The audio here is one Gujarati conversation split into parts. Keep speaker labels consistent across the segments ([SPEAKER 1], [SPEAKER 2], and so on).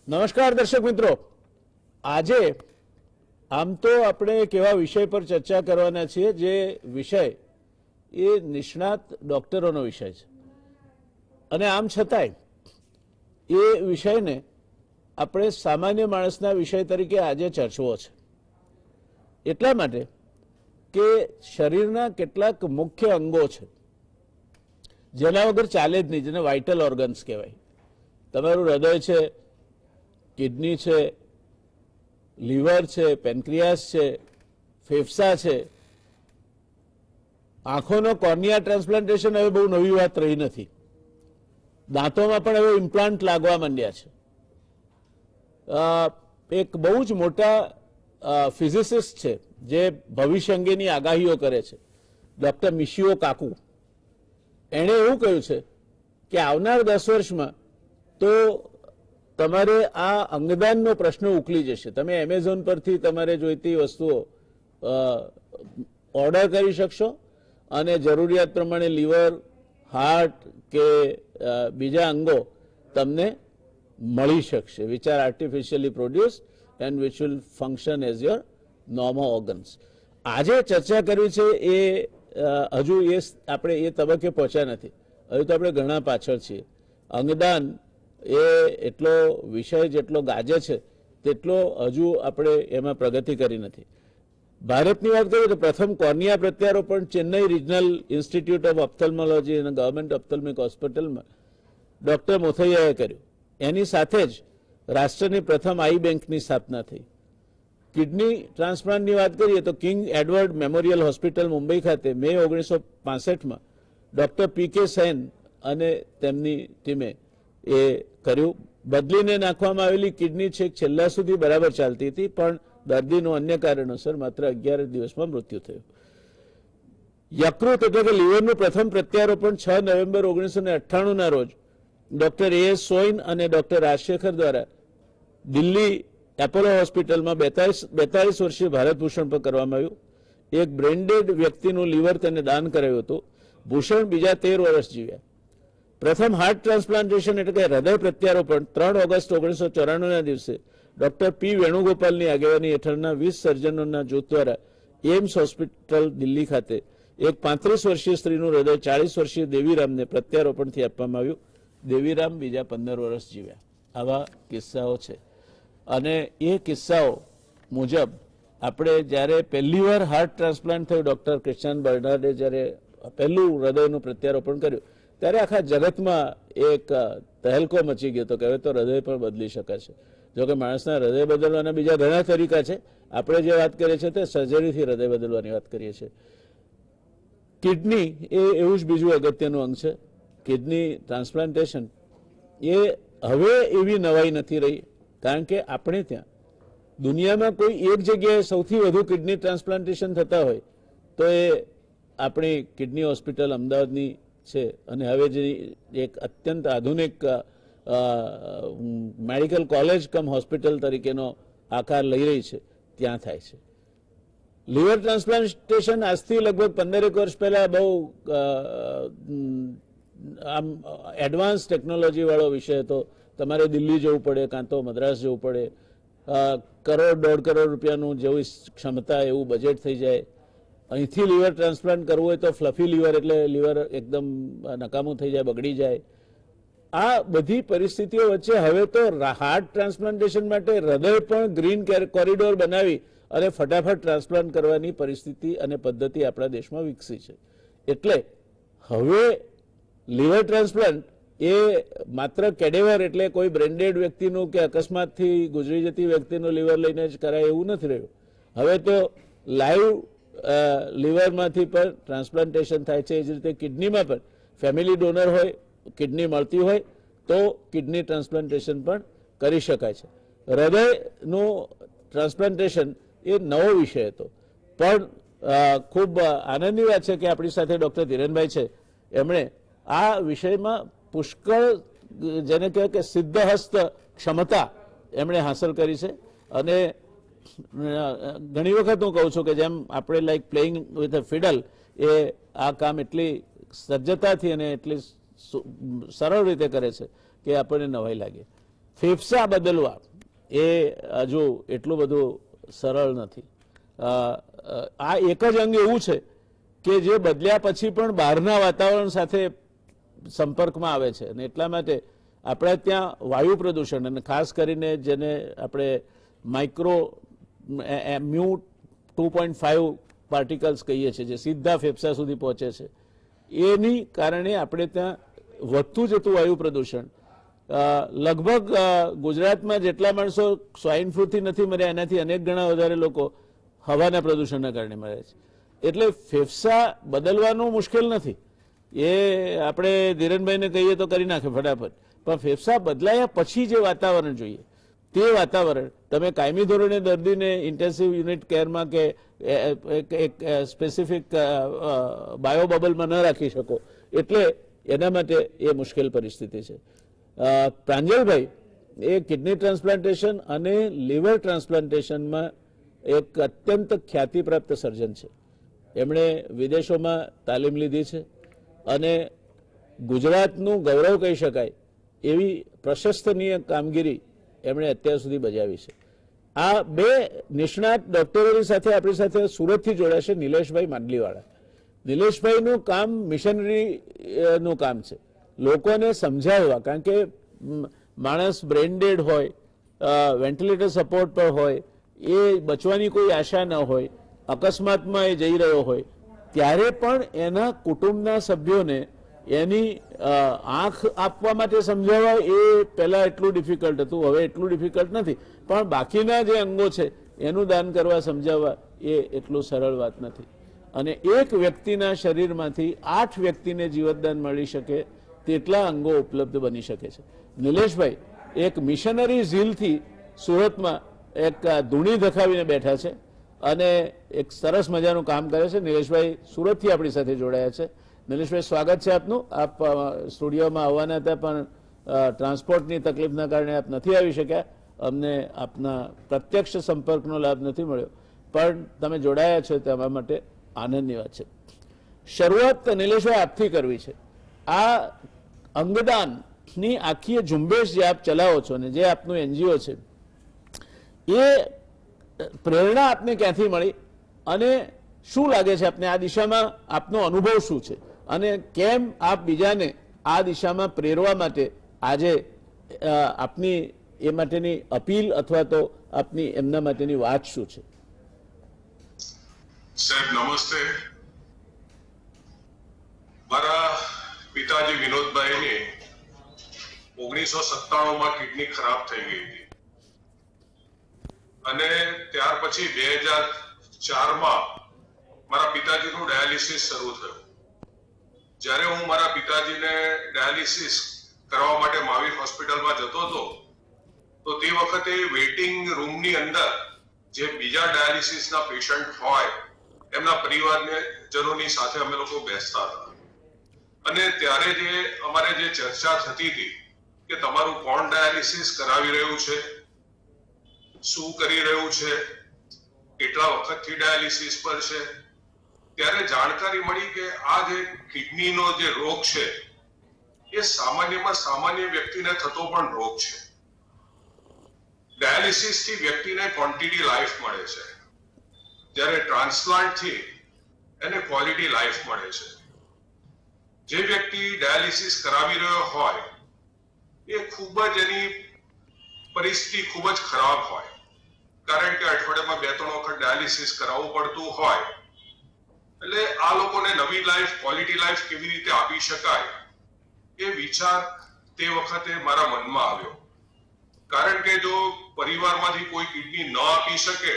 [SPEAKER 1] નમસ્કાર દર્શક મિત્રો, આજે આમ તો આપણે એક એવા વિષય પર ચર્ચા કરવાના છીએ જે વિષય એ નિષ્ણાત ડોક્ટરોનો વિષય છે અને આમ છતાંય એ વિષયને આપણે સામાન્ય માણસના વિષય તરીકે આજે ચર્ચવો છે, એટલા માટે કે શરીરના કેટલાક મુખ્ય અંગો છે જેના વગર ચાલે જ નહીં, જેને વાઇટલ ઓર્ગન્સ કહેવાય. તમારું હૃદય છે, કિડની છે, લીવર છે, પેન્ક્રિયાસ છે, ફેફસા છે. આંખોનો કોર્નિયા ટ્રાન્સપ્લાન્ટેશન હવે બહુ નવી વાત રહી નથી. દાંતોમાં પણ હવે ઇમ્પ્લાન્ટ લાગવા માંડ્યા છે. એક બહુ જ મોટા ફિઝિસિસ્ટ છે જે ભવિષ્ય અંગેની આગાહીઓ કરે છે, ડોક્ટર મિશિઓ કાકુ. એણે એવું કહ્યું છે કે આવનાર 10 વર્ષમાં તો તમારે આ અંગદાનનો પ્રશ્ન ઉકલી જશે. તમે એમેઝોન પરથી તમારે જોઈતી વસ્તુઓ ઓર્ડર કરી શકશો અને જરૂરિયાત પ્રમાણે લીવર, હાર્ટ કે બીજા અંગો તમને મળી શકશે, which are artificially produced and which will function as your normal organs. આજે ચર્ચા કરવી છે એ હજુ આપણે એ તબક્કે પહોંચ્યા નથી. હજુ તો આપણે ઘણા પાછળ છીએ. અંગદાન એ એટલો વિષય જેટલો ગાજે છે તેટલો હજુ આપણે એમાં પ્રગતિ કરી નથી. ભારતની વાત કરીએ તો પ્રથમ કોર્નિયા પ્રત્યારોપણ Chennai regional institute of ophthalmology અને ગવર્મેન્ટ ઓપ્થલ્મિક હોસ્પિટલમાં ડોક્ટર મોથૈયાએ કર્યું. એની સાથે જ રાષ્ટ્રની પ્રથમ આઈ બેંકની સ્થાપના થઈ. કિડની ટ્રાન્સપ્લાન્ટની વાત કરીએ તો king Edward memorial hospital Mumbai ખાતે મે 1965માં ડોક્ટર પી.કે. સેન અને તેમની ટીમે એ કર્યું. બદલીને નાખવામાં આવેલી કિડની છેક છેલ્લા સુધી બરાબર ચાલતી હતી, પણ દર્દીનું અન્ય કારણોસર માત્ર 11 દિવસમાં મૃત્યુ થયું. યકૃત એટલે કે લીવરનું પ્રથમ પ્રત્યારોપણ 6 નવેમ્બર 1998ના રોજ ડોક્ટર એ.એસ. સોઈન અને ડોક્ટર રાજશેખર દ્વારા દિલ્હી એપોલો હોસ્પિટલમાં 42 વર્ષીય ભારત ભૂષણ પર કરવામાં આવ્યું. એક બ્રેન્ડેડ વ્યક્તિનું લીવર તેને દાન કરાયું હતું. ભૂષણ બીજા 13 વર્ષ જીવ્યા. પ્રથમ હાર્ટ ટ્રાન્સપ્લાન્ટેશન એટલે કે હૃદય પ્રત્યારોપણ 3 ઓગસ્ટ 1994ના દિવસે ડોક્ટર પી વેણુગોપાલની આગેવાની હેઠળના 20 સર્જનોના જૂથ દ્વારા એમ્સ હોસ્પિટલ દિલ્હી ખાતે એક 35 વર્ષીય સ્ત્રીનું હૃદય 40 વર્ષીય દેવીરામને પ્રત્યારોપણથી આપવામાં આવ્યું. દેવીરામ બીજા 15 વર્ષ જીવ્યા. આવા કિસ્સાઓ છે અને એ કિસ્સાઓ મુજબ આપણે જ્યારે પહેલીવાર હાર્ટ ટ્રાન્સપ્લાન્ટ થયું, ડોક્ટર ક્રિશ્ચિયન બર્નાર્ડે જ્યારે પહેલું હૃદયનું પ્રત્યારોપણ કર્યું ત્યારે આખા જગતમાં એક તહેલકો મચી ગયો હતો કે હવે તો હૃદય પણ બદલી શકાશે. જોકે માણસના હૃદય બદલવાના બીજા ઘણા તરીકા છે. આપણે જે વાત કરીએ છીએ તે સર્જરીથી હૃદય બદલવાની વાત કરીએ છીએ. કિડની એ એવું જ બીજું અગત્યનું અંગ છે. કિડની ટ્રાન્સપ્લાન્ટેશન એ હવે એવી નવાઈ નથી રહી, કારણ કે આપણે ત્યાં દુનિયામાં કોઈ એક જગ્યાએ સૌથી વધુ કિડની ટ્રાન્સપ્લાન્ટેશન થતા હોય તો એ આપણી કિડની હોસ્પિટલ અમદાવાદની છે અને હવે જે એક અત્યંત આધુનિક મેડિકલ કોલેજ કમ હોસ્પિટલ તરીકેનો આકાર લઈ રહી છે ત્યાં થાય છે. લીવર ટ્રાન્સપ્લાન્ટેશન આજથી લગભગ 15 વર્ષ પહેલા બહુ આમ એડવાન્સ ટેકનોલોજી વાળો વિષય હતો. તમારે દિલ્હી જવું પડે કાં તો મદ્રાસ જવું પડે. 1-1.5 કરોડ રૂપિયાનું જેવી ક્ષમતા એવું બજેટ થઈ જાય. અહીંથી લીવર ટ્રાન્સપ્લાન્ટ કરવું હોય તો ફ્લફી લીવર એટલે લીવર એકદમ નકામું થઈ જાય, બગડી જાય. આ બધી પરિસ્થિતિઓ વચ્ચે હવે તો હાર્ટ ટ્રાન્સપ્લાન્ટેશન માટે હૃદય પણ ગ્રીન કોરિડોર બનાવી અને ફટાફટ ટ્રાન્સપ્લાન્ટ કરવાની પરિસ્થિતિ અને પદ્ધતિ આપણા દેશમાં વિકસી છે. એટલે હવે લીવર ટ્રાન્સપ્લાન્ટ એ માત્ર કેડેવર એટલે કોઈ બ્રેન્ડેડ વ્યક્તિનું કે અકસ્માતથી ગુજરી જતી વ્યક્તિનું લીવર લઈને જ કરાય એવું નથી રહ્યું. હવે તો લાઈવ લીવરમાંથી પણ ટ્રાન્સપ્લાન્ટેશન થાય છે. એ જ રીતે કિડનીમાં પણ ફેમિલી ડોનર હોય, કિડની મળતી હોય તો કિડની ટ્રાન્સપ્લાન્ટેશન પણ કરી શકાય છે. હૃદયનું ટ્રાન્સપ્લાન્ટેશન એ નવો વિષય હતો, પણ ખૂબ આનંદની વાત છે કે આપણી સાથે ડૉક્ટર ધીરેનભાઈ છે. એમણે આ વિષયમાં પુષ્કળ જેને કહેવાય કે સિદ્ધહસ્ત ક્ષમતા એમણે હાંસલ કરી છે અને ઘણી વખત હું કહું છું કે જેમ આપણે લાઈક પ્લેઇંગ વિથ અ ફિડલ એ આ કામ એટલી સજ્જતાથી અને એટલી સરળ રીતે કરે છે કે આપણને નવાઈ લાગે. ફેફસા બદલવા એ હજુ એટલું બધું સરળ નથી. આ એક જ અંગ એવું છે કે જે બદલ્યા પછી પણ બહારના વાતાવરણ સાથે સંપર્કમાં આવે છે અને એટલા માટે આપણે ત્યાં વાયુ પ્રદૂષણ અને ખાસ કરીને જેને આપણે માઇક્રો મ્યુ 2.5 પાર્ટિકલ્સ કહીએ છીએ જે સીધા ફેફસા સુધી પહોંચે છે એની કારણે આપણે ત્યાં વધતું જતું વાયુ પ્રદૂષણ લગભગ ગુજરાતમાં જેટલા માણસો સ્વાઇન ફ્લૂથી નથી મર્યા એનાથી અનેક ગણા વધારે લોકો હવાના પ્રદૂષણના કારણે મર્યા છે. એટલે ફેફસા બદલવાનું મુશ્કેલ નથી, એ આપણે ધીરેનભાઈને કહીએ તો કરી નાખે ફટાફટ, પણ ફેફસા બદલાયા પછી જે વાતાવરણ જોઈએ તે વાતાવરણ તમે કાયમી ધોરણે દર્દીને ઇન્ટેન્સિવ યુનિટ કેરમાં કે એક સ્પેસિફિક બાયોબબલમાં ન રાખી શકો, એટલે એના માટે એ મુશ્કેલ પરિસ્થિતિ છે. પ્રાંજલભાઈ એ કિડની ટ્રાન્સપ્લાન્ટેશન અને લીવર ટ્રાન્સપ્લાન્ટેશનમાં એક અત્યંત ખ્યાતિપ્રાપ્ત સર્જન છે. એમણે વિદેશોમાં તાલીમ લીધી છે અને ગુજરાતનું ગૌરવ કહી શકાય એવી પ્રશંસનીય કામગીરી એમણે અત્યાર સુધી બજાવી છે. આ બે નિષ્ણાત ડોક્ટરોની સાથે આપણી સાથે સુરતથી જોડાશે નિલેશભાઈ માંડલીવાળા. નિલેશભાઈનું કામ મિશનરીનું કામ છે, લોકોને સમજાવવા, કારણ કે માણસ બ્રેન ડેડ હોય, વેન્ટિલેટર સપોર્ટ પર હોય, એ બચવાની કોઈ આશા ન હોય, અકસ્માતમાં એ જઈ રહ્યો હોય, ત્યારે પણ એના કુટુંબના સભ્યોને એની આંખ આપવા માટે સમજાવવા એ પહેલા એટલું ડિફિકલ્ટ હતું, હવે એટલું ડિફિકલ્ટ નથી, પણ બાકીના જે અંગો છે એનું દાન કરવા સમજાવવા એ એટલું સરળ વાત નથી. અને એક વ્યક્તિના શરીરમાંથી 8 વ્યક્તિને જીવતદાન મળી શકે તેટલા અંગો ઉપલબ્ધ બની શકે છે. નિલેશભાઈ એક મિશનરી ઝીલથી સુરતમાં એક ધૂણી ધખાવીને બેઠા છે અને એક સરસ મજાનું કામ કરે છે. નિલેશભાઈ સુરતથી આપણી સાથે જોડાયા છે. નિલેશભાઈ, સ્વાગત છે આપનું. આપ સ્ટુડિયોમાં આવવાના હતા પણ ટ્રાન્સપોર્ટની તકલીફના કારણે આપ નથી આવી શક્યા, અમને આપના પ્રત્યક્ષ સંપર્કનો લાભ નથી મળ્યો, પણ તમે જોડાયા છો તે અમારા માટે આનંદની વાત છે. શરૂઆત નિલેશભાઈ આપથી કરવી છે. આ અંગદાનની આખી ઝુંબેશ જે આપ ચલાવો છો અને જે આપનું એનજીઓ છે, એ પ્રેરણા આપને ક્યાંથી મળી અને શું લાગે છે આપને આ દિશામાં આપનો અનુભવ શું છે અને કેમ આપ બીજાને આ દિશામાં પ્રેરવા માટે આજે આપની એ માટેની અપીલ અથવા તો આપની એમના માટેની વાત શું છે?
[SPEAKER 2] સાહેબ નમસ્તે. મારા પિતાજી વિનોદભાઈને 1997માં કિડની ખરાબ થઈ ગઈ હતી અને ત્યાર પછી 2004માં મારા પિતાજીનું ડાયાલિસિસ શરૂ થયું. જ્યારે હું મારા પિતાજીને ડાયાલિસિસ કરવા માટે મહાવીર હોસ્પિટલમાં જતો હતો તો તે વખતે વેઇટિંગ રૂમની અંદર જે બીજા ડાયાલિસિસના પેશન્ટ હોય એમના પરિવારજનોની સાથે અમે લોકો બેસતા હતા અને ત્યારે જે અમારે જે ચર્ચા થતી હતી કે તમારું કોણ ડાયાલિસિસ કરાવી રહ્યું છે, શું કરી રહ્યું છે, કેટલા વખતથી ડાયાલિસિસ પર છે, ત્યારે જાણકારી મળી કે આ જે કિડનીનો જે રોગ છે એ સામાન્યમાં સામાન્ય વ્યક્તિને થતો પણ રોગ છે. ડાયાલિસિસ થી વ્યક્તિને ક્વોન્ટિટી લાઈફ મળે છે, જ્યારે ટ્રાન્સપ્લાન્ટ થી એને ક્વોલિટી લાઈફ મળે છે. જે વ્યક્તિ ડાયાલિસિસ કરાવી રહ્યો હોય એ ખૂબ જ એની પરિસ્થિતિ ખૂબ જ ખરાબ હોય, કારણ કે અઠવાડિયામાં 2-3 વખત ડાયાલિસિસ કરાવવું પડતું હોય. એટલે આ લોકોને નવી લાઈફ, ક્વોલિટી લાઈફ કેવી રીતે આપી શકાય એ વિચાર તે વખતે મારા મનમાં આવ્યો. કારણ કે જો પરિવારમાંથી કોઈ કિડની ન આપી શકે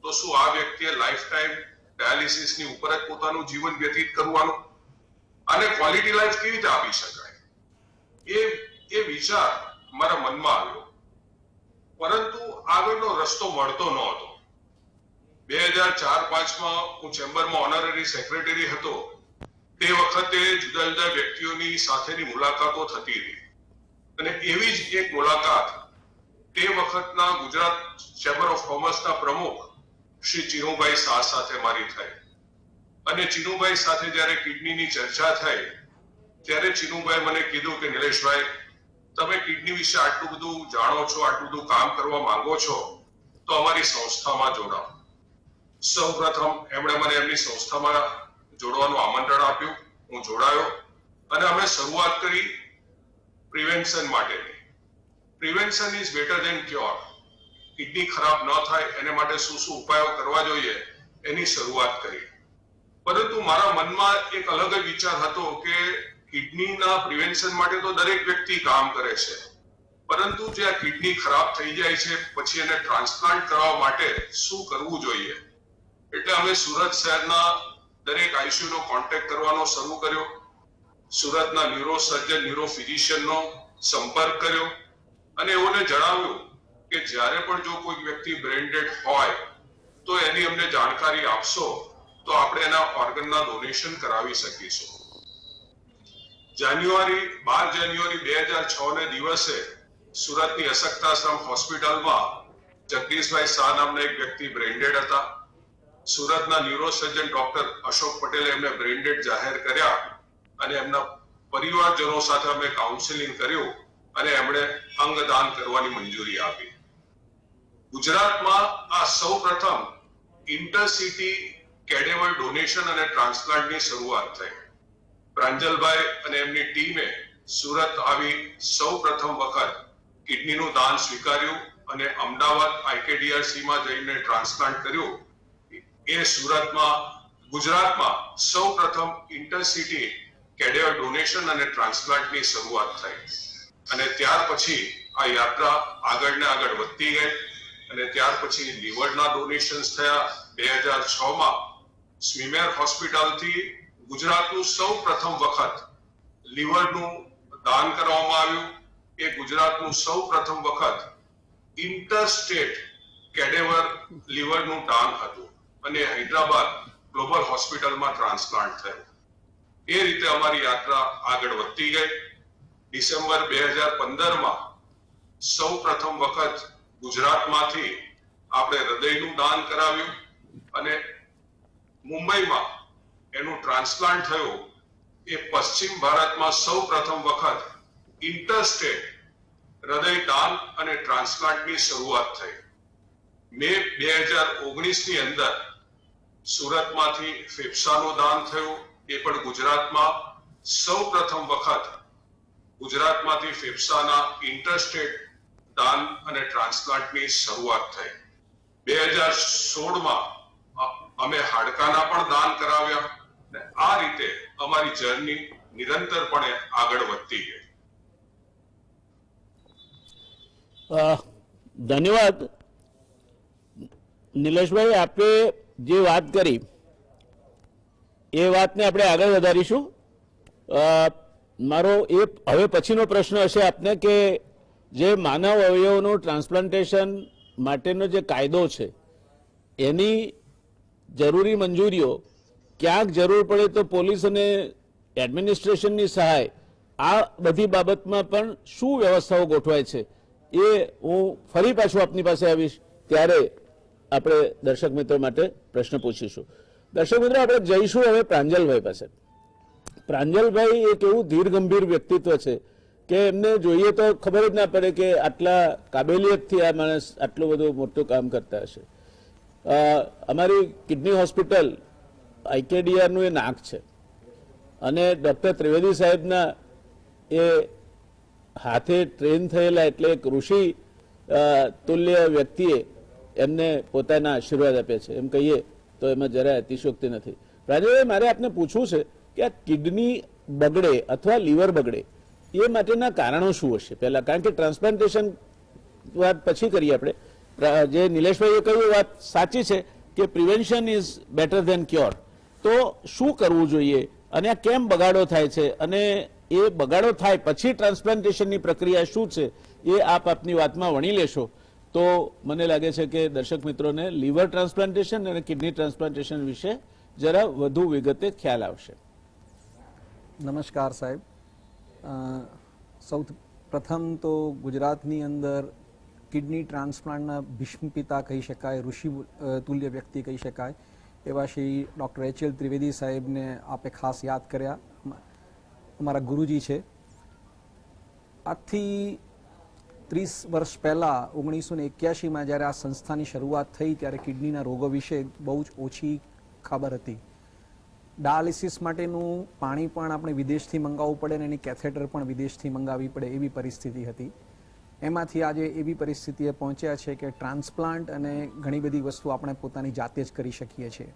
[SPEAKER 2] તો શું આ વ્યક્તિએ લાઈફ ટાઈમ ડાયાલિસિસની ઉપર જ પોતાનું જીવન વ્યતીત કરવાનું અને ક્વોલિટી લાઈફ કેવી રીતે આપી શકાય એ વિચાર મારા મનમાં આવ્યો. પરંતુ આગળનો રસ્તો મળતો નહોતો. 2004-5માં હું ચેમ્બરમાં ઓનરરી સેક્રેટરી હતો. તે વખતે જુદા જુદા વ્યક્તિઓની સાથેની મુલાકાતો થતી હતી અને એવી જ એક મુલાકાત તે વખતના ગુજરાત ચેમ્બર ઓફ કોમર્સના પ્રમુખ શ્રી ચિનુભાઈ શાહ સાથે મારી થઈ. અને ચિનુભાઈ સાથે જ્યારે કિડનીની ચર્ચા થઈ ત્યારે ચિનુભાઈ મને કીધું કે નિલેશભાઈ, તમે કિડની વિશે આટલું બધું જાણો છો, આટલું બધું કામ કરવા માંગો છો, તો અમારી સંસ્થામાં જોડાઓ. સૌપ્રથમ એમણે મને એમની સંસ્થામાં જોડવાનું આમંત્રણ આપ્યું. હું જોડાયો અને અમે શરૂઆત કરી પ્રિવેન્શન માટેની. Prevention is better than cure. Kidney ખરાબ ન થાય એને માટે શું શું ઉપાયો કરવા જોઈએ એની શરૂઆત કરી. પરંતુ મારા મનમાં એક અલગ જ વિચાર હતો કે કિડનીના પ્રિવેન્શન માટે તો દરેક વ્યક્તિ કામ કરે છે, પરંતુ જે આ કિડની ખરાબ થઈ જાય છે પછી એને ટ્રાન્સપ્લાન્ટ કરવા માટે શું કરવું જોઈએ. એટલે અમે સુરત શહેરના દરેક આઈસીયુ નો કોન્ટેક્ટ કરવાનો શરૂ કર્યો. સુરતના ન્યુરોસર્જન, ન્યુરોફિઝિશિયનનો સંપર્ક કર્યો અને એઓને જણાવ્યું કે જ્યારે પણ જો કોઈ વ્યક્તિ બ્રેન ડેડ હોય તો એની અમને જાણકારી આપશો તો આપણે એના ઓર્ગનના ડોનેશન કરાવી શકીશું. 12 જાન્યુઆરી 2006 ને દિવસે સુરતની અશક્તાશ્રમ હોસ્પિટલમાં જગદીશભાઈ શાહ નામના એક વ્યક્તિ બ્રેન ડેડ હતા. સુરતના ન્યુરોસર્જન ડોક્ટર અશોક પટેલે એમને બ્રેન ડેડ જાહેર કર્યા અને એમના પરિવારજનો સાથે અમે કાઉન્સેલિંગ કર્યું અને એમણે અંગદાન કરવાની મંજૂરી આપી. ગુજરાતમાં આ સૌપ્રથમ ઇન્ટરસિટી કેડેવર ડોનેશન અને ટ્રાન્સપ્લાન્ટની શરૂઆત થઈ. પ્રાંજલભાઈ અને એમની ટીમે સુરત આવી સૌપ્રથમ વખત કિડનીનું દાન સ્વીકાર્યું અને અમદાવાદ આઈકેડીઆરસીમાં જઈને ટ્રાન્સપ્લાન્ટ કર્યું. એ ગુજરાતમાં સૌપ્રથમ ઇન્ટરસિટી કેડેવર ડોનેશન અને ટ્રાન્સપ્લાન્ટની શરૂઆત થઈ અને ત્યાર પછી આ યાત્રા આગળ ને આગળ વધતી ગઈ અને ત્યાર પછી લીવરના ડોનેશન્સ થયા. 2006માં સ્મીમેર હોસ્પિટલથી ગુજરાતનું સૌપ્રથમ વખત લીવરનું દાન કરવામાં આવ્યું. એ ગુજરાતનું સૌપ્રથમ વખત ઇન્ટરસ્ટેટ કેડેવર લીવરનું દાન હતું અને હૈદરાબાદ ગ્લોબલ હોસ્પિટલમાં ટ્રાન્સપ્લાન્ટ થયું. એ રીતે અમારી યાત્રા આગળ વધતી ગઈ. ડિસેમ્બર 2015માં સૌપ્રથમ વખત ગુજરાતમાંથી આપણે હૃદયનું દાન કરાવ્યું અને મુંબઈમાં એનું ટ્રાન્સપ્લાન્ટ થયું. એ પશ્ચિમ ભારતમાં સૌપ્રથમ વખત ઇન્ટરસ્ટેટ હૃદય દાન અને ટ્રાન્સપ્લાન્ટની શરૂઆત થઈ. મે 2019ની અંદર સુરતમાંથી ફેફસાનું દાન થયું. એ પણ ગુજરાતમાં સૌપ્રથમ વખત ગુજરાતમાંથી ફેફસાના ઇન્ટરસ્ટેટ દાન અને ટ્રાન્સપ્લાન્ટની શરૂઆત થઈ. 2016માં અમે હાડકાના પણ દાન કરાવ્યા. આ રીતે અમારી જર્ની નિરંતરપણે આગળ વધતી ગઈ.
[SPEAKER 1] ધન્યવાદ નિલેશભાઈ, આપે જે વાત કરી એ વાતને આપણે આગળ વધારીશું. મારો એ હવે પછીનો પ્રશ્ન હશે આપને કે જે માનવ અવયવોનું ટ્રાન્સપ્લાન્ટેશન માટેનો જે કાયદો છે એની જરૂરી મંજૂરીઓ ક્યાંક જરૂર પડે તો પોલીસ અને એડમિનિસ્ટ્રેશનની સહાય, આ બધી બાબતમાં પણ શું વ્યવસ્થાઓ ગોઠવાય છે એ હું ફરી પાછું આપની પાસે આવીશ ત્યારે આપણે દર્શક મિત્રો માટે પ્રશ્ન પૂછીશું. દર્શક મિત્રો, આપણે જઈશું હવે પ્રાંજલભાઈ પાસે. પ્રાંજલભાઈ એક એવું ધીર ગંભીર વ્યક્તિત્વ છે કે એમને જોઈએ તો ખબર જ ના પડે કે આટલા કાબેલિયતથી આ માણસ આટલું બધું મોટું કામ કરતા હશે. અમારી કિડની હોસ્પિટલ આઈકેડીઆરનું એ નાક છે અને ડૉક્ટર ત્રિવેદી સાહેબના એ હાથે ટ્રેન થયેલા એટલે એક ઋષિ તુલ્ય વ્યક્તિએ એમને પોતાના આશીર્વાદ આપ્યા છે એમ કહીએ તો એમાં જરાય અતિશયોક્તિ નથી. રાજેશભાઈ, મારે આપને પૂછવું છે કે આ કિડની બગડે અથવા લીવર બગડે એ માટેના કારણો શું હશે પહેલા, કારણ કે ટ્રાન્સપ્લાન્ટેશન વાત પછી કરીએ આપણે. જે નિલેશભાઈએ કહ્યું વાત સાચી છે કે prevention is better than cure. તો શું કરવું જોઈએ અને આ કેમ બગાડો થાય છે અને એ બગાડો થાય પછી ટ્રાન્સપ્લાન્ટેશનની પ્રક્રિયા શું છે એ આપ આપની વાતમાં વણી લેશો તો મને લાગે છે કે દર્શક મિત્રોને લીવર ટ્રાન્સપ્લાન્ટેશન અને કિડની ટ્રાન્સપ્લાન્ટેશન વિશે જરા વધુ વિગતે ખ્યાલ આવશે.
[SPEAKER 3] નમસ્કાર સાહેબ. સૌથી પ્રથમ તો ગુજરાતની અંદર કિડની ટ્રાન્સપ્લાન્ટના ભીષ્મ પિતા કહી શકાય, ઋષિ તુલ્ય વ્યક્તિ કહી શકાય એવા શ્રી ડૉક્ટર એચ.એલ. ત્રિવેદી સાહેબને આપે ખાસ યાદ કર્યા. અમારા ગુરુજી છે. આજથી 30 વર્ષ પહેલાં 1981માં જ્યારે આ સંસ્થાની શરૂઆત થઈ ત્યારે કિડનીના રોગો વિશે બહુ જ ઓછી ખબર હતી. ડાયાલિસિસ માટેનું પાણી પણ આપણે વિદેશથી મંગાવવું પડે ને એની કેથેટર પણ વિદેશથી મંગાવવી પડે એવી પરિસ્થિતિ હતી. એમાંથી આજે એવી પરિસ્થિતિએ પહોંચ્યા છે કે ટ્રાન્સપ્લાન્ટ અને ઘણી બધી વસ્તુ આપણે પોતાની જાતે જ કરી શકીએ છીએ.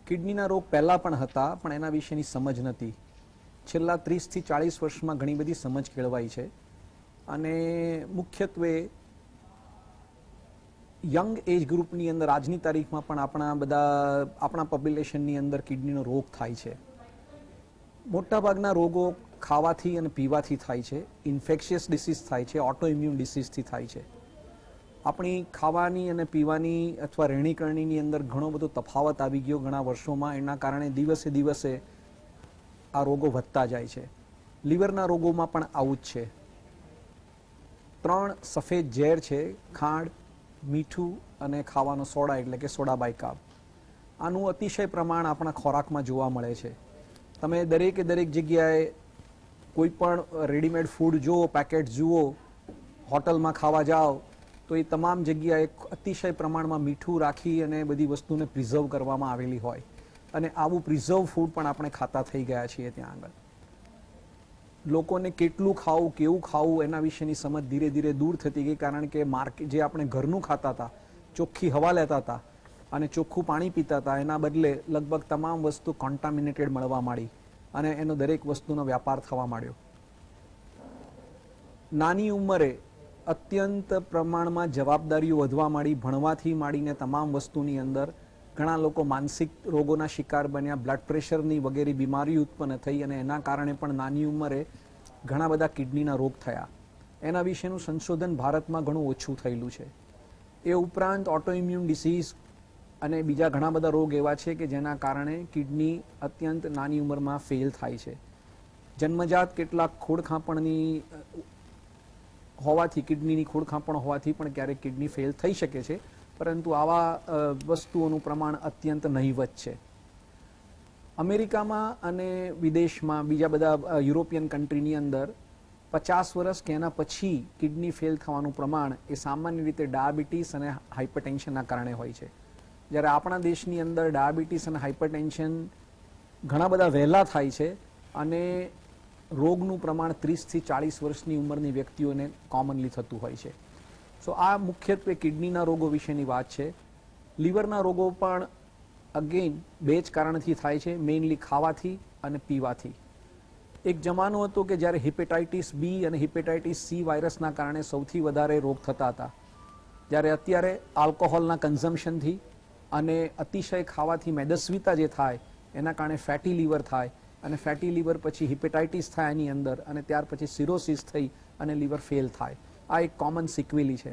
[SPEAKER 3] કિડનીના રોગ પહેલાં પણ હતા પણ એના વિશેની સમજ નથી. છેલ્લા 30 થી 40 વર્ષમાં ઘણી બધી સમજ કેળવાઈ છે અને મુખ્યત્વે યંગ એજ ગ્રુપની અંદર આજની તારીખમાં પણ આપણા પોપ્યુલેશનની અંદર કિડનીનો રોગ થાય છે. મોટાભાગના રોગો ખાવાથી અને પીવાથી થાય છે. ઇન્ફેક્શિયસ ડિસીઝ થાય છે, ઓટો ઇમ્યુન ડિસીઝથી થાય છે. આપણી ખાવાની અને પીવાની અથવા રહેણીકરણીની અંદર ઘણો બધો તફાવત આવી ગયો ઘણા વર્ષોમાં. એના કારણે દિવસે દિવસે આ રોગો વધતા જાય છે. લીવરના રોગોમાં પણ આવું જ છે. 3 સફેદ ઝેર છે: ખાંડ, મીઠું અને ખાવાનો સોડા એટલે કે સોડા બાયકાર્બ. આનું અતિશય પ્રમાણ આપણા ખોરાકમાં જોવા મળે છે. તમે દરેક જગ્યાએ કોઈ પણ રેડીમેડ ફૂડ જુઓ, પેકેટ જુઓ, હોટલમાં ખાવા જાઓ તો એ તમામ જગ્યાએ અતિશય પ્રમાણમાં મીઠું રાખી અને બધી વસ્તુને પ્રિઝર્વ કરવામાં આવેલી હોય અને આવું પ્રિઝર્વ ફૂડ પણ આપણે ખાતા થઈ ગયા છીએ. ત્યાં આગળ લોકોને કેટલું ખાવું, કેવું ખાવું એના વિશેની સમજ ધીરે ધીરે દૂર થતી ગઈ, કારણ કે માર્કેટ જે આપણે ઘરનું ખાતા હતા, ચોખ્ખી હવા લેતા હતા અને ચોખ્ખું પાણી પીતા હતા, એના બદલે લગભગ તમામ વસ્તુ કોન્ટામિનેટેડ મળવા માંડી અને એનો દરેક વસ્તુનો વ્યાપાર થવા માંડ્યો. નાની ઉંમરે અત્યંત પ્રમાણમાં જવાબદારીઓ વધવા માંડી. ભણવાથી માંડીને તમામ વસ્તુની અંદર ઘણા લોકો માનસિક રોગોના શિકાર બન્યા, બ્લડ પ્રેશરની વગેરે બીમારી ઉત્પન્ન થઈ અને એના કારણે પણ નાની ઉંમરે ઘણા બધા કિડનીના રોગ થયા. એના વિશેનું સંશોધન ભારતમાં ઘણું ઓછું થયેલું છે. એ ઉપરાંત ઓટોઇમ્યુન ડિસીઝ અને બીજા ઘણા બધા રોગ એવા છે કે જેના કારણે કિડની અત્યંત નાની ઉંમરમાં ફેલ થાય છે. જન્મજાત કેટલાક ખોડખાંપણની હોવાથી, કિડનીની ખોડખાંપણ હોવાથી પણ ક્યારેક કિડની ફેલ થઈ શકે છે, પરંતુ આવા વસ્તુઓનું પ્રમાણ અત્યંત નહિવત છે. અમેરિકામાં અને વિદેશમાં બીજા બધા યુરોપિયન કન્ટ્રીની અંદર 50 વર્ષ કે એના પછી કિડની ફેલ થવાનું પ્રમાણ એ સામાન્ય રીતે ડાયાબિટીસ અને હાઇપરટેન્શનના કારણે હોય છે. જ્યારે આપણા દેશની અંદર ડાયાબિટીસ અને હાઇપરટેન્શન ઘણા બધા વહેલા થાય છે અને રોગનું પ્રમાણ 30 થી 40 વર્ષની ઉંમરની વ્યક્તિઓને કોમનલી થતું હોય છે. સો આ મુખ્યત્વે કિડનીના રોગો વિશેની વાત છે. લીવરના રોગો પણ અગેન 2 જ કારણથી થાય છે, મેઇનલી ખાવાથી અને પીવાથી. એક જમાનો હતો કે જ્યારે હિપેટાઇટિસ બી અને હિપેટાઇટિસ સી વાયરસના કારણે સૌથી વધારે રોગ થતા હતા, જ્યારે અત્યારે આલ્કોહોલના કન્ઝમ્પશનથી અને અતિશય ખાવાથી મેદસ્વીતા જે થાય એના કારણે ફેટી લીવર થાય અને ફેટી લીવર પછી હિપેટાઇટિસ થાય એની અંદર અને ત્યાર પછી સિરોસિસ થઈ અને લીવર ફેલ થાય. આ એક કોમન સિક્વેલી છે.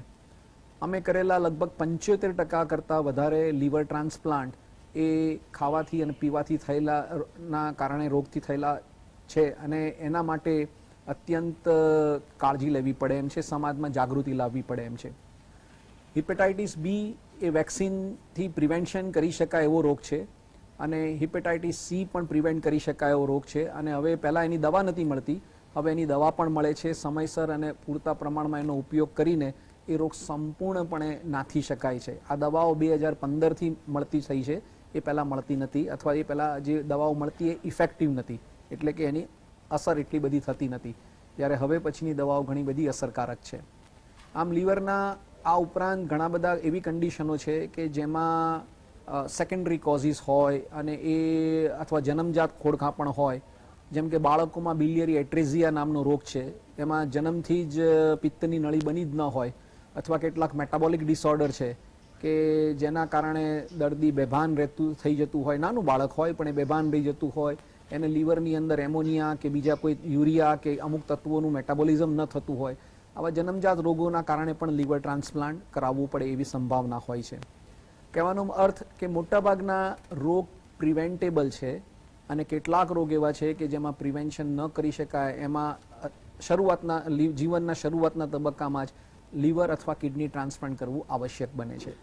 [SPEAKER 3] અમે કરેલા લગભગ 75% કરતાં વધારે લીવર ટ્રાન્સપ્લાન્ટ એ ખાવાથી અને પીવાથી થયેલાના કારણે રોગથી થયેલા છે અને એના માટે અત્યંત કાળજી લેવી પડે એમ છે, સમાજમાં જાગૃતિ લાવવી પડે એમ છે. હિપેટાઇટિસ બી એ વેક્સિનથી પ્રિવેન્શન કરી શકાય એવો રોગ છે અને હિપેટાઇટિસ સી પણ પ્રિવેન્ટ કરી શકાય એવો રોગ છે અને હવે પહેલાં એની દવા નથી મળતી, હવે એની દવા પણ મળે છે. સમયસર અને પૂરતા પ્રમાણમાં એનો ઉપયોગ કરીને એ રોગ સંપૂર્ણપણે નાથી શકાય છે. આ દવાઓ 2015થી મળતી થઈ છે, એ પહેલાં મળતી નથી, અથવા એ પહેલાં જે દવાઓ મળતી એ ઇફેક્ટિવ નથી, એટલે કે એની અસર એટલી બધી થતી નથી, જ્યારે હવે પછીની દવાઓ ઘણી બધી અસરકારક છે. આમ લીવરના આ ઉપરાંત ઘણા બધા એવી કન્ડિશનો છે કે જેમાં સેકન્ડરી કોઝિસ હોય અને એ અથવા જન્મજાત ખોડખાંપણ હોય, જેમ કે બાળકોમાં બિલિયરી એટ્રેઝિયા નામનો રોગ છે, એમાં જન્મથી જ પિત્તની નળી બની જ ન હોય, અથવા કેટલાક મેટાબોલિક ડિસઓર્ડર છે કે જેના કારણે દર્દી બેભાન રહેતું થઈ જતું હોય, નાનું બાળક હોય પણ એ બેભાન રહી જતું હોય, એને લીવરની અંદર એમોનિયા કે બીજા કોઈ યુરિયા કે અમુક તત્વોનું મેટાબોલિઝમ ન થતું હોય, આવા જન્મજાત રોગોના કારણે પણ લીવર ટ્રાન્સપ્લાન્ટ કરાવવું પડે એવી સંભાવના હોય છે. કહેવાનો અર્થ કે મોટાભાગના રોગ પ્રિવેન્ટેબલ છે અને કેટલાક રોગ એવા છે કે જેમાં પ્રિવેન્શન ન કરી શકાય, એમાં જીવનના શરૂઆતના તબક્કામાં જ લીવર અથવા કિડની ટ્રાન્સપ્લાન્ટ કરવું આવશ્યક બને છે.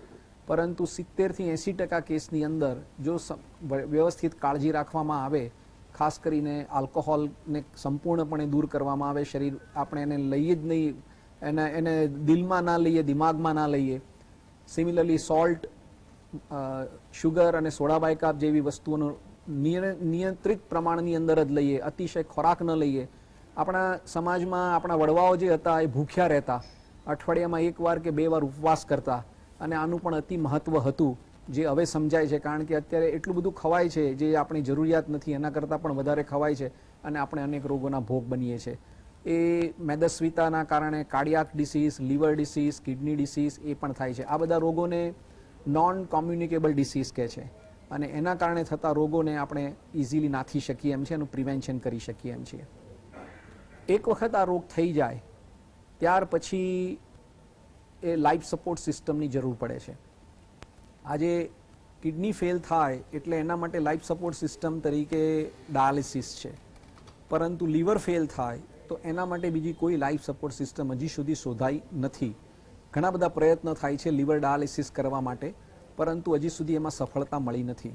[SPEAKER 3] પરંતુ 70 થી 80% કેસની અંદર જો વ્યવસ્થિત કાળજી રાખવામાં આવે ખાસ કરીને આલ્કોહોલને સંપૂર્ણપણે દૂર કરવામાં આવે. શરીર આપણે એને લઈએ જ નહીં, એને દિલમાં ના લઈએ, દિમાગમાં ના લઈએ. સિમિલરલી સોલ્ટ, શુગર અને સોડા બાયકાર્બ જેવી વસ્તુઓનો નિયંત્રિત પ્રમાણની અંદર જ લઈએ, અતિશય ખોરાક ન લઈએ. આપણા સમાજમાં આપણા વડવાઓ જે હતા એ ભૂખ્યા રહેતા, અઠવાડિયામાં 1 વાર કે 2 વાર ઉપવાસ કરતા, અને આનું પણ અતિ મહત્વ હતું, જે હવે સમજાય છે. કારણ કે અત્યારે એટલું બધું ખવાય છે જે આપણી જરૂરિયાત નથી, એના કરતાં પણ વધારે ખવાય છે અને આપણે અનેક રોગોના ભોગ બનીએ છીએ. એ મેદસ્વીતાના કારણે cardiac disease, liver disease, kidney disease એ પણ થાય છે. આ બધા રોગોને નોન કોમ્યુનિકેબલ ડિસીઝ કહે છે, અને એના કારણે થતા રોગોને આપણે ઇઝીલી નાથી શકીએ એમ છે, એનું પ્રિવેન્શન કરી શકીએ એમ છીએ. એક વખત આ રોગ થઈ જાય ત્યાર પછી એ લાઈફ સપોર્ટ સિસ્ટમની જરૂર પડે છે. આજે કિડની ફેલ થાય એટલે એના માટે લાઈફ સપોર્ટ સિસ્ટમ તરીકે ડાયાલિસિસ છે, પરંતુ લીવર ફેલ થાય તો એના માટે બીજી કોઈ લાઈફ સપોર્ટ સિસ્ટમ હજી સુધી શોધાઈ નથી. ઘણા બધા પ્રયત્નો થાય છે લીવર ડાયાલિસિસ કરવા માટે, પરંતુ હજી સુધી એમાં સફળતા મળી નથી.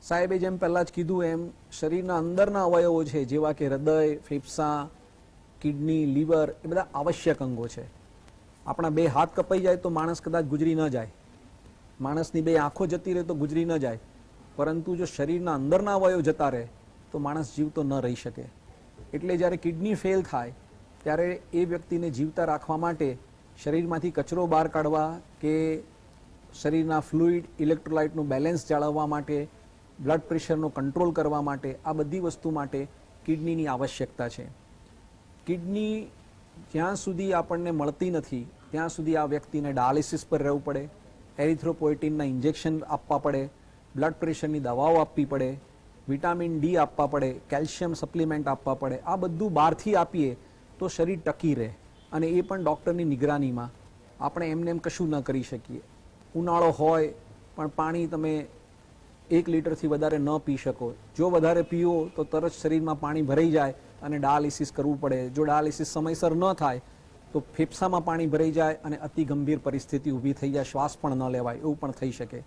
[SPEAKER 3] સાહેબે જેમ પહેલાં જ કીધું એમ શરીરના અંદરના અવયવો છે, જેવા કે હૃદય, ફેફસાં, કિડની, લીવર, એ બધા આવશ્યક અંગો છે. આપણા 2 હાથ કપાઈ જાય તો માણસ કદાચ ગુજરી ન જાય, માણસની 2 આંખો જતી રહે તો ગુજરી ન જાય, પરંતુ જો શરીરના અંદરના અવયવ જતા રહે તો માણસ જીવતો ન રહી શકે. એટલે જ્યારે કિડની ફેલ થાય ત્યારે એ વ્યક્તિને જીવતા રાખવા માટે શરીરમાંથી કચરો બહાર કાઢવા કે શરીરના ફ્લુઇડ, ઇલેક્ટ્રોલાઇટનું બેલેન્સ જાળવવા માટે, બ્લડ પ્રેશરનો કંટ્રોલ કરવા માટે, આ બધી વસ્તુ માટે કિડનીની આવશ્યકતા છે. કિડની જ્યાં સુધી આપણને મળતી નથી ત્યાં સુધી આ વ્યક્તિને ડાયાલિસિસ પર રહેવું પડે, એરિથ્રોપોએટિનના ઇન્જેક્શન આપવા પડે, બ્લડ પ્રેશરની દવાઓ આપવી પડે, વિટામિન ડી આપવા પડે, કેલ્શિયમ સપ્લિમેન્ટ આપવા પડે. આ બધું બહારથી આપીએ તો શરીર ટકી રહે, અને એ પણ ડૉક્ટરની નિગરાનીમાં. આપણે એમને એમ કશું ન કરી શકીએ. ઉનાળો હોય પણ પાણી તમે 1 લીટરથી વધારે ન પી શકો. જો વધારે પીવો તો તરત શરીરમાં પાણી ભરાઈ જાય અને ડાયાલિસિસ કરવું પડે. જો ડાયાલિસિસ સમયસર ન થાય તો ફેફસામાં પાણી ભરાઈ જાય અને અતિ ગંભીર પરિસ્થિતિ ઊભી થઈ જાય, શ્વાસ પણ ન લેવાય, એવું પણ થઈ શકે.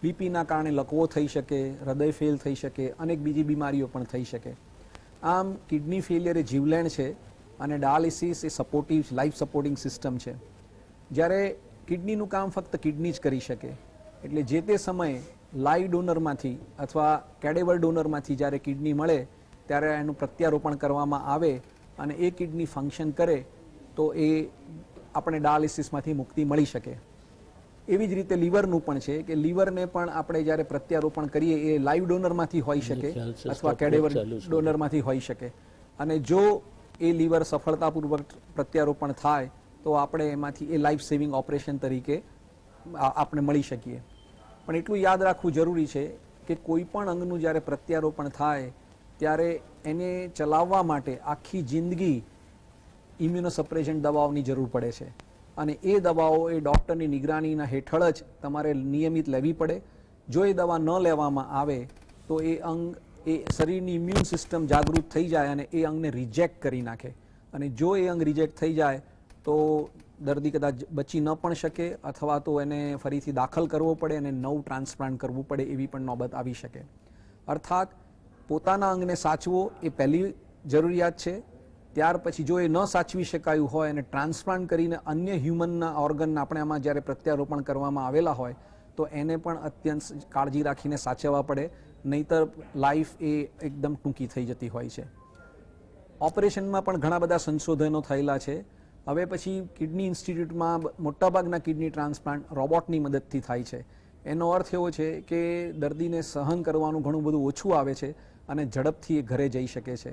[SPEAKER 3] બીપીના કારણે લકવો થઈ શકે, હૃદય ફેલ થઈ શકે, અનેક બીજી બીમારીઓ પણ થઈ શકે. આમ કિડની ફેલિયર એ જીવલેણ છે અને ડાયાલિસિસ એ સપોર્ટિવ લાઈફ સપોર્ટિંગ સિસ્ટમ છે. જ્યારે કિડનીનું કામ ફક્ત કિડની જ કરી શકે, એટલે જે તે સમયે લાઈવ ડોનરમાંથી અથવા કેડેવર ડોનરમાંથી જ્યારે કિડની મળે ત્યારે એનું પ્રત્યારોપણ કરવામાં આવે અને એ કિડની ફંક્શન કરે તો એ આપણે ડાયાલિસિસમાંથી મુક્તિ મળી શકે. એવી જ રીતે લીવરનું પણ છે કે લીવરને પણ આપણે જ્યારે પ્રત્યારોપણ કરીએ એ લાઈવ ડોનરમાંથી હોઈ શકે અથવા કેડેવર ડોનરમાંથી હોઈ શકે, અને જો એ લીવર સફળતાપૂર્વક પ્રત્યારોપણ થાય તો આપણે એમાંથી એ લાઈફ સેવિંગ ઓપરેશન તરીકે આપણે મળી શકીએ. પણ એટલું યાદ રાખવું જરૂરી છે કે કોઈ પણ અંગનું જ્યારે પ્રત્યારોપણ થાય ત્યારે એને ચલાવવા માટે આખી જિંદગી ઇમ્યુનોસપ્રેશન દવાઓની જરૂર પડે છે, અને એ દવાઓ એ ડૉક્ટરની નિગરાનીના હેઠળ જ તમારે નિયમિત લેવી પડે. જો એ દવા ન લેવામાં આવે તો એ અંગ, એ શરીરની ઇમ્યુન સિસ્ટમ જાગૃત થઈ જાય અને એ અંગને રિજેક્ટ કરી નાખે, અને જો એ અંગ રિજેક્ટ થઈ જાય તો દર્દી કદાચ બચી ન પણ શકે અથવા તો એને ફરીથી દાખલ કરવો પડે અને નવું ટ્રાન્સપ્લાન્ટ કરવું પડે, એવી પણ નોબત આવી શકે. અર્થાત પોતાના અંગને સાચવો એ પહેલી જરૂરિયાત છે. ત્યાર પછી જો એ ન સાચવી શકાયું હોય અને ટ્રાન્સપ્લાન્ટ કરીને અન્ય હ્યુમનના ઓર્ગન આપણે આમાં જ્યારે પ્રત્યારોપણ કરવામાં આવેલા હોય તો એને પણ અત્યંત કાળજી રાખીને સાચવવા પડે, નહીતર લાઈફ એ એકદમ ટૂંકી થઈ જતી હોય છે. ઓપરેશનમાં પણ ઘણા બધા સંશોધનો થયેલા છે. હવે પછી કિડની ઇન્સ્ટિટ્યૂટમાં મોટાભાગના કિડની ટ્રાન્સપ્લાન્ટ રોબોટની મદદથી થાય છે. એનો અર્થ એવો છે કે દર્દીને સહન કરવાનું ઘણું બધું ઓછું આવે છે અને ઝડપથી એ ઘરે જઈ શકે છે.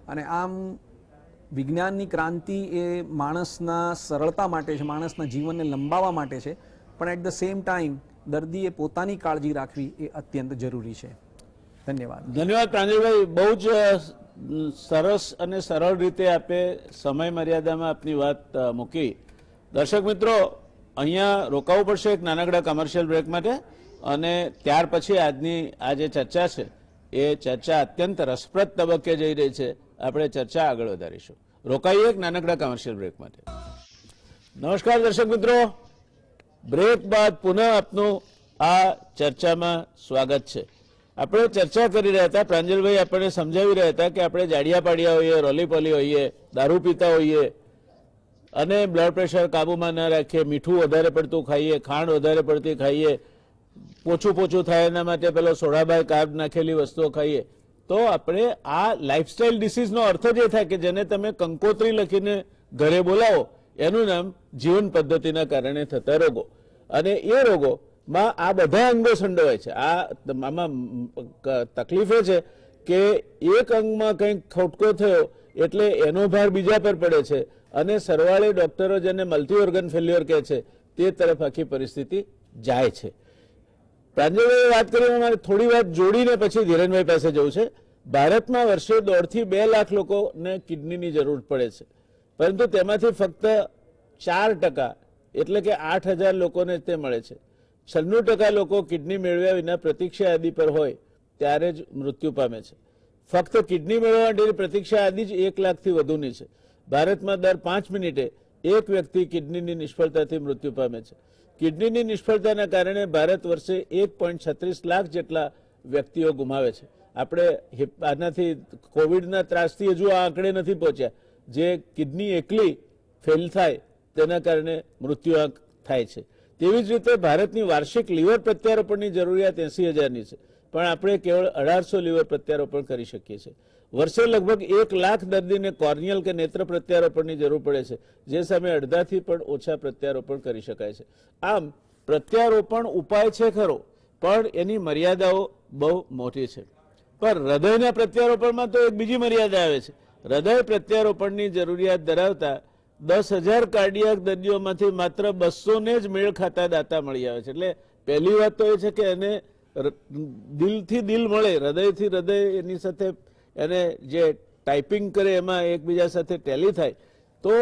[SPEAKER 3] અને આમ વિજ્ઞાનની ક્રાંતિ એ માણસના સરળતા માટે છે, માણસના જીવનને લંબાવવા માટે છે, પણ એટ ધ સેમ ટાઈમ દર્દીએ પોતાની કાળજી રાખવી એ અત્યંત જરૂરી છે. ધન્યવાદ.
[SPEAKER 1] ધન્યવાદ પ્રાંજલભાઈ, બહુ જ સરસ અને સરળ રીતે આપે સમય મર્યાદામાં આપની વાત મૂકી. દર્શક મિત્રો, અહીંયા રોકાવું પડશે એક નાનકડા કમર્શિયલ બ્રેક માટે, અને ત્યાર પછી આજની આ જે ચર્ચા છે એ ચર્ચા અત્યંત રસપ્રદ તબક્કે જઈ રહી છે. આપણે ચર્ચા આગળ વધારીશું. રોકાઈએ એક નાનકડા કમર્શિયલ બ્રેક માટે. નમસ્કાર દર્શક મિત્રો, બ્રેક બાદ પુનઃ આપનું આ ચર્ચામાં સ્વાગત છે. આપણે ચર્ચા કરી રહ્યા હતા, પ્રાંજલભાઈ આપણને સમજાવી રહ્યા હતા કે આપણે જાડિયા પાડિયા હોઈએ, રોલીપોલી હોઈએ, દારૂ પીતા હોઈએ અને બ્લડ પ્રેશર કાબુમાં ન રાખીએ, મીઠું વધારે પડતું ખાઈએ, ખાંડ વધારે પડતી ખાઈએ, પોચું થાય એના માટે પેલો સોડાબાય કાર્બ નાખેલી વસ્તુઓ ખાઈએ, તો આપણે આ લાઇફસ્ટાઇલ ડિસીઝનો અર્થ જ એ થાય કે જેને તમે કંકોત્રી લખીને ઘરે બોલાવો, એનું નામ જીવન પદ્ધતિના કારણે થતા રોગો. અને એ રોગોમાં આ બધા અંગો સંડોવાય છે. આમાં તકલીફ એ છે કે એક અંગમાં કંઈક ખોટકો થયો એટલે એનો ભાર બીજા પર પડે છે અને સરવાળે ડોક્ટરો જેને મલ્ટી ઓર્ગન ફેલ્યોર કહે છે તે તરફ આખી પરિસ્થિતિ જાય છે. પ્રાંજલભાઈએ વાત કરી, મારે થોડી વાત જોડીને પછી ધીરેનભાઈ પાસે જવું છે. ભારતમાં વર્ષે 1.5 થી 2 લાખ લોકોને કિડનીની જરૂર પડે છે, પરંતુ તેમાંથી ફક્ત 4% એટલે કે 8,000 લોકોને તે મળે છે. 96% લોકો કિડની મેળવ્યા વિના પ્રતીક્ષા યાદી પર હોય ત્યારે જ મૃત્યુ પામે છે. ફક્ત કિડની મેળવવા માટેની પ્રતીક્ષા યાદી જ 1 લાખથી વધુની છે. ભારતમાં દર 5 મિનિટે એક વ્યક્તિ કિડનીની નિષ્ફળતાથી મૃત્યુ પામે છે. કિડનીની નિષ્ફળતાના કારણે ભારત વર્ષે 1.36 લાખ જેટલા વ્યક્તિઓ ગુમાવે છે. આપણે આનાથી કોવિડના ત્રાસથી હજુ આ આંકડે નથી પહોંચ્યા. જે કિડની એકલી ફેલ થાય તેના કારણે મૃત્યુઆંક થાય છે. તેવી જ રીતે ભારતની વાર્ષિક લીવર પ્રત્યારોપણની જરૂરિયાત 80,000ની છે, પણ આપણે કેવળ 1800 લીવર પ્રત્યારોપણ કરી શકીએ છીએ. વર્ષે લગભગ 1 લાખ દર્દીને કોર્નિયલ કે નેત્ર પ્રત્યારોપણની જરૂર પડે છે, જે સામે અડધાથી પણ ઓછા પ્રત્યારોપણ કરી શકાય છે. આમ પ્રત્યારોપણ ઉપાય છે ખરો, પણ એની મર્યાદાઓ બહુ મોટી છે. પણ હૃદયના પ્રત્યારોપણમાં તો એક બીજી મર્યાદા આવે છે. હૃદય પ્રત્યારોપણની જરૂરિયાત ધરાવતા 10,000 કાર્ડિયાક દર્દીઓમાંથી માત્ર 200ને જ મેળ ખાતા દાતા મળી આવે છે. એટલે પહેલી વાત તો એ છે કે એને દિલથી દિલ મળે, હૃદયથી હૃદય એની સાથે એને જે ટાઈપિંગ કરે એમાં એકબીજા સાથે ટેલી થાય તો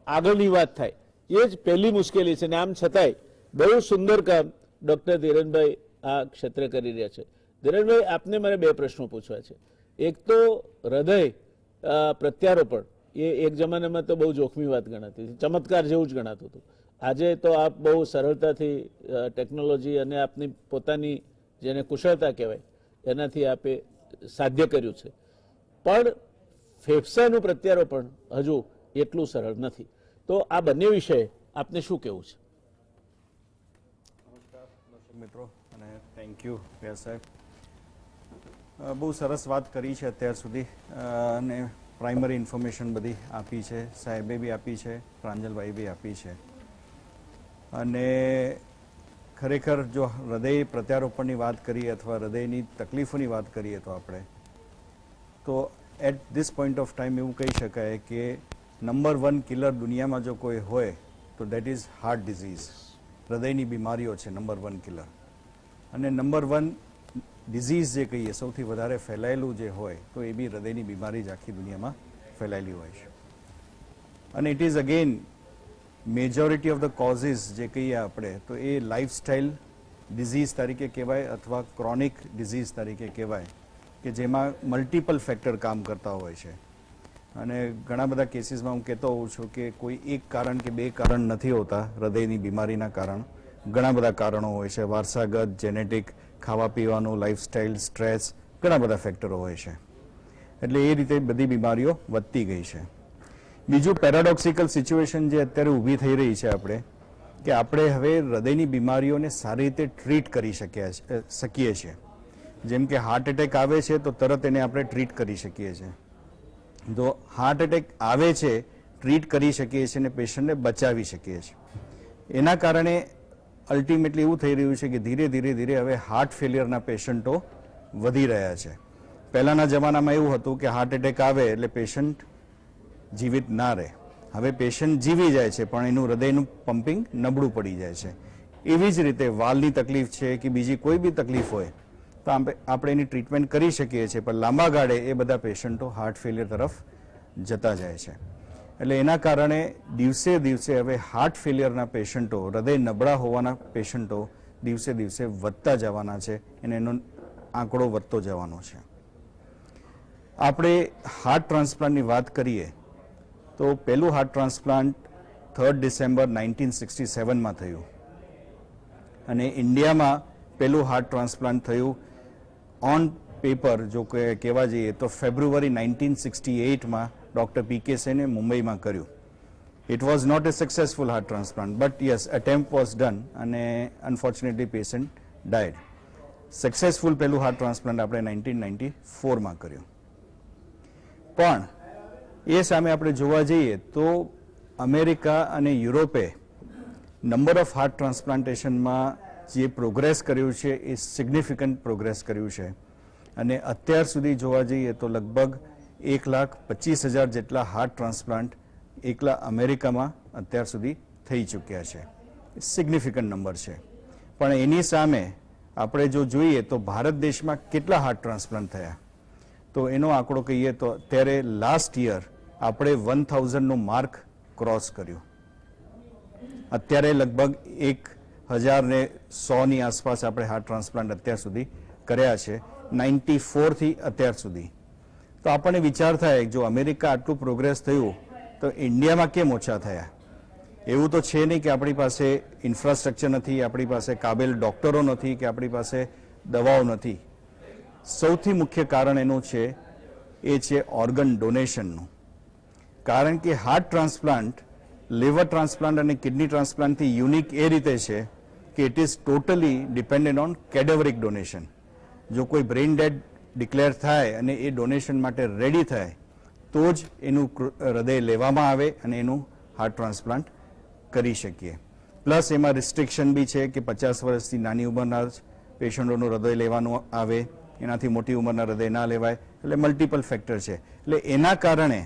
[SPEAKER 1] આગળની વાત થાય. એ જ પહેલી મુશ્કેલી છે. ને આમ છતાંય બહુ સુંદર કામ ડૉક્ટર ધીરેનભાઈ આ ક્ષેત્રે કરી રહ્યા છે. ધીરેનભાઈ, આપને મારે 2 પ્રશ્નો પૂછવા છે. એક તો હૃદય પ્રત્યારોપણ એ એક જમાનામાં તો બહુ જોખમી વાત ગણાતી હતી, ચમત્કાર જેવું જ ગણાતું હતું. આજે તો આપ બહુ સરળતાથી ટેકનોલોજી અને આપની પોતાની જેને કુશળતા કહેવાય એનાથી આપે સાધ્ય કર્યું છે. પણ ફેફસાનું પ્રત્યારોપણ હજુ એટલું સરળ નથી. તો આ બંને વિષય આપને શું કહેવું છે?
[SPEAKER 4] નમસ્કાર દર્શક મિત્રો અને થેન્ક યુ વ્યાસ સાહેબ. બહુ સરસ વાત કરી છે અત્યાર સુધી અને પ્રાઇમરી ઇન્ફોર્મેશન બધી આપી છે, સાહેબે બી આપી છે, પ્રાંજલભાઈ બી આપી છે. અને ખરેખર જો હૃદય પ્રત્યારોપણની વાત કરીએ અથવા હૃદયની તકલીફોની વાત કરીએ તો આપણે તો at this point of time એવું કહી શકાય કે નંબર 1 કિલર દુનિયામાં જો કોઈ હોય તો દેટ ઇઝ હાર્ટ ડિઝીઝ. હૃદયની બીમારીઓ છે નંબર 1 કિલર. અને નંબર 1 ડિઝીઝ જે કહીએ સૌથી વધારે ફેલાયેલું જે હોય તો એ બી હૃદયની બીમારી જ આખી દુનિયામાં ફેલાયેલી હોય છે. અને it is again majority of the causes જે કહીએ આપણે તો એ લાઇફસ્ટાઇલ ડિઝીઝ તરીકે કહેવાય અથવા ક્રોનિક ડિઝીઝ તરીકે કહેવાય કે જેમાં મલ્ટિપલ ફેક્ટર કામ કરતા હોય છે. અને ઘણા બધા કેસીસમાં હું કહેતો હોઉં છું કે કોઈ એક કારણ કે 2 કારણ નથી હોતા હૃદયની બીમારીના કારણ. ઘણા બધા કારણો હોય છે, વારસાગત, જેનેટિક, ખાવા પીવાનું, લાઇફસ્ટાઇલ, સ્ટ્રેસ, ઘણા બધા ફેક્ટરો હોય છે. એટલે એ રીતે બધી બીમારીઓ વધતી ગઈ છે. બીજું પેરાડોક્સિકલ સિચ્યુએશન જે અત્યારે ઊભી થઈ રહી છે કે આપણે હવે હૃદયની બીમારીઓને સારી રીતે ટ્રીટ કરી શકીએ છીએ. જેમ કે હાર્ટ એટેક આવે છે તો તરત એને આપણે ટ્રીટ કરી શકીએ છીએ. તો હાર્ટ એટેક આવે છે, ટ્રીટ કરી શકીએ છીએ અને પેશન્ટને બચાવી શકીએ છીએ. એના કારણે અલ્ટિમેટલી એવું થઈ રહ્યું છે કે ધીરે ધીરે હવે હાર્ટ ફેલિયરના પેશન્ટો વધી રહ્યા છે. પહેલાના જમાનામાં એવું હતું કે હાર્ટ એટેક આવે એટલે પેશન્ટ જીવિત ના રહે. હવે પેશન્ટ જીવી જાય છે પણ એનું હૃદયનું પમ્પિંગ નબળું પડી જાય છે. એવી જ રીતે વાલની તકલીફ છે કે બીજી કોઈ બી તકલીફ હોય તો આપણે એની ટ્રીટમેન્ટ કરી શકીએ છીએ, પણ લાંબા ગાળે એ બધા પેશન્ટો હાર્ટ ફેલિયર તરફ જતા જાય છે. એટલે એના કારણે દિવસે દિવસે હવે હાર્ટ ફેલિયરના પેશન્ટો, હૃદય નબળા હોવાના પેશન્ટો દિવસે દિવસે વધતા જવાના છે અને એનો આંકડો વધતો જવાનો છે. આપણે હાર્ટ ટ્રાન્સપ્લાન્ટની વાત કરીએ તો પહેલું હાર્ટ ટ્રાન્સપ્લાન્ટ 3 ડિસેમ્બર 1967માં થયું અને ઇન્ડિયામાં પહેલું હાર્ટ ટ્રાન્સપ્લાન્ટ થયું ઓન પેપર જો કહેવા જઈએ તો ફેબ્રુઆરી 1968માં ડોક્ટર પી.કે. સેને મુંબઈમાં કર્યું. It was not a successful heart transplant, but yes, attempt was done અને અનફોર્ચ્યુનેટલી પેશન્ટ ડાયડ. સક્સેસફુલ પહેલું હાર્ટ ટ્રાન્સપ્લાન્ટ આપણે 1994માં કર્યું. પણ એ સામે આપણે જોવા જઈએ તો અમેરિકા અને યુરોપે નંબર ઓફ હાર્ટ ટ્રાન્સપ્લાન્ટેશનમાં જે પ્રોગ્રેસ કર્યું છે એ સિગ્નિફિકન્ટ પ્રોગ્રેસ કર્યું છે. અને અત્યાર સુધી જોવા જઈએ તો લગભગ 1,25,000 જેટલા હાર્ટ ટ્રાન્સપ્લાન્ટ એકલા અમેરિકામાં અત્યાર સુધી થઈ ચૂક્યા છે. સિગ્નિફિકન્ટ નંબર છે. પણ એની સામે આપણે જો જોઈએ તો ભારત દેશમાં કેટલા હાર્ટ ટ્રાન્સપ્લાન્ટ થયા, તો એનો આંકડો કહીએ તો અત્યારે લાસ્ટ યર આપણે 1,000નું માર્ક ક્રોસ કર્યું. અત્યારે લગભગ 1,100ની આસપાસ આપણે હાર્ટ ટ્રાન્સપ્લાન્ટ અત્યાર સુધી કર્યા છે, 94 થી અત્યાર સુધી. તો આપણને વિચાર થાય જો અમેરિકા આટલું પ્રોગ્રેસ થયું તો ઇન્ડિયામાં કેમ ઓછા થયા? એવું તો છે નહીં કે આપણી પાસે ઇન્ફ્રાસ્ટ્રક્ચર નથી, આપણી પાસે કાબેલ ડોક્ટરો નથી, કે આપણી પાસે દવાઓ નથી. સૌથી મુખ્ય કારણ એનું છે એ છે ઓર્ગન ડોનેશનનું. કારણ કે હાર્ટ ટ્રાન્સપ્લાન્ટ લીવર ટ્રાન્સપ્લાન્ટ અને કિડની ટ્રાન્સપ્લાન્ટથી યુનિક એ રીતે છે કે it is totally dependent on cadaveric donation. જો કોઈ બ્રેઇન ડેડ ડિક્લેર થાય અને એ ડોનેશન માટે રેડી થાય તો જ એનું હૃદય લેવામાં આવે અને એનું હાર્ટ ટ્રાન્સપ્લાન્ટ કરી શકીએ. પ્લસ એમાં રિસ્ટ્રિક્શન બી છે કે 50 વર્ષથી નાની ઉંમરના જ પેશન્ટોનું હૃદય લેવાનું આવે, એનાથી મોટી ઉંમરના હૃદય ના લેવાય. એટલે મલ્ટિપલ ફેક્ટર છે. એટલે એના કારણે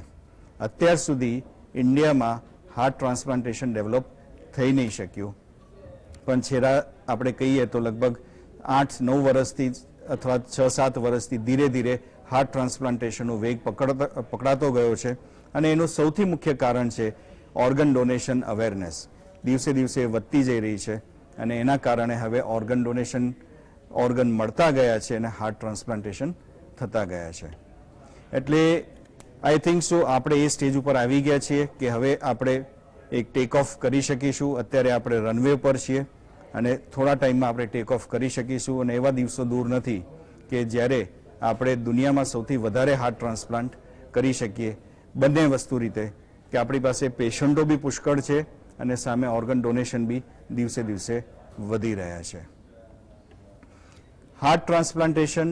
[SPEAKER 4] અત્યાર સુધી ઇન્ડિયામાં હાર્ટ ટ્રાન્સપ્લાન્ટેશન ડેવલપ થઈ નહીં શક્યું. પણ છેલ્લા આપણે કહીએ તો લગભગ 8-9 વર્ષથી અથવા 6-7 વર્ષથી ધીરે ધીરે હાર્ટ ટ્રાન્સપ્લાન્ટેશનનો વેગ પકડાતો ગયો છે. અને એનું સૌથી મુખ્ય કારણ છે ઓર્ગન ડોનેશન અવેરનેસ. દિવસે દિવસે વધતી જઈ રહી છે અને એના કારણે હવે ઓર્ગન મળતા ગયા છે અને હાર્ટ ટ્રાન્સપ્લાન્ટેશન થતા ગયા છે. એટલે આઈ થિંક સો આપણે એ સ્ટેજ ઉપર આવી ગયા છીએ કે હવે આપણે એક ટેક ઓફ કરી શકીશું. અત્યારે આપણે રનવે પર છીએ અને થોડા ટાઈમમાં આપણે ટેક ઓફ કરી શકીશું. અને એવા દિવસો દૂર નથી કે જ્યારે આપણે દુનિયામાં સૌથી વધારે હાર્ટ ટ્રાન્સપ્લાન્ટ કરી શકીએ. બંને વસ્તુ રીતે કે આપણી પાસે પેશન્ટો બી પુષ્કળ છે અને સામે ઓર્ગન ડોનેશન બી દિવસે દિવસે વધી રહ્યા છે. હાર્ટ ટ્રાન્સપ્લાન્ટેશન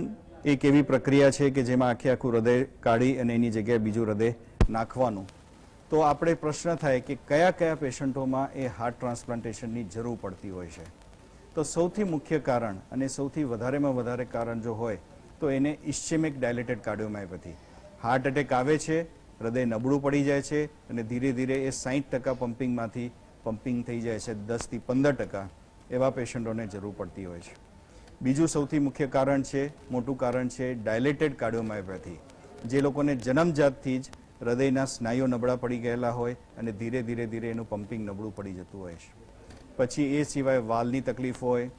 [SPEAKER 4] એક એવી પ્રક્રિયા છે કે જેમાં આખું હૃદય કાઢી અને એની જગ્યાએ બીજું હૃદય નાખવાનું. તો આપણે પ્રશ્ન થાય કે કયા કયા પેશન્ટોમાં એ હાર્ટ ટ્રાન્સપ્લાન્ટેશનની જરૂર પડતી હોય છે? તો સૌથી મુખ્ય કારણ અને સૌથી વધારેમાં વધારે કારણ જો હોય તો એને ઇસ્ચેમિક ડાયલેટેડ કાર્ડિયોમાયોપેથી. હાર્ટ એટેક આવે છે, હૃદય નબળું પડી જાય છે અને ધીરે ધીરે એ 60% પમ્પિંગમાંથી પમ્પિંગ થઈ જાય છે 10 થી 15%. એવા પેશન્ટોને જરૂર પડતી હોય છે. બીજું સૌથી મુખ્ય કારણ છે, મોટું કારણ છે ડાયલેટેડ કાર્ડિયોમાયોપેથી. જે લોકોને જન્મજાતથી જ હૃદયના સ્નાયુઓ નબળા પડી ગયેલા હોય અને ધીરે ધીરે ધીરે એનું પમ્પિંગ નબળું પડી જતું હોય છે. પછી એ સિવાય વાલની તકલીફ હોય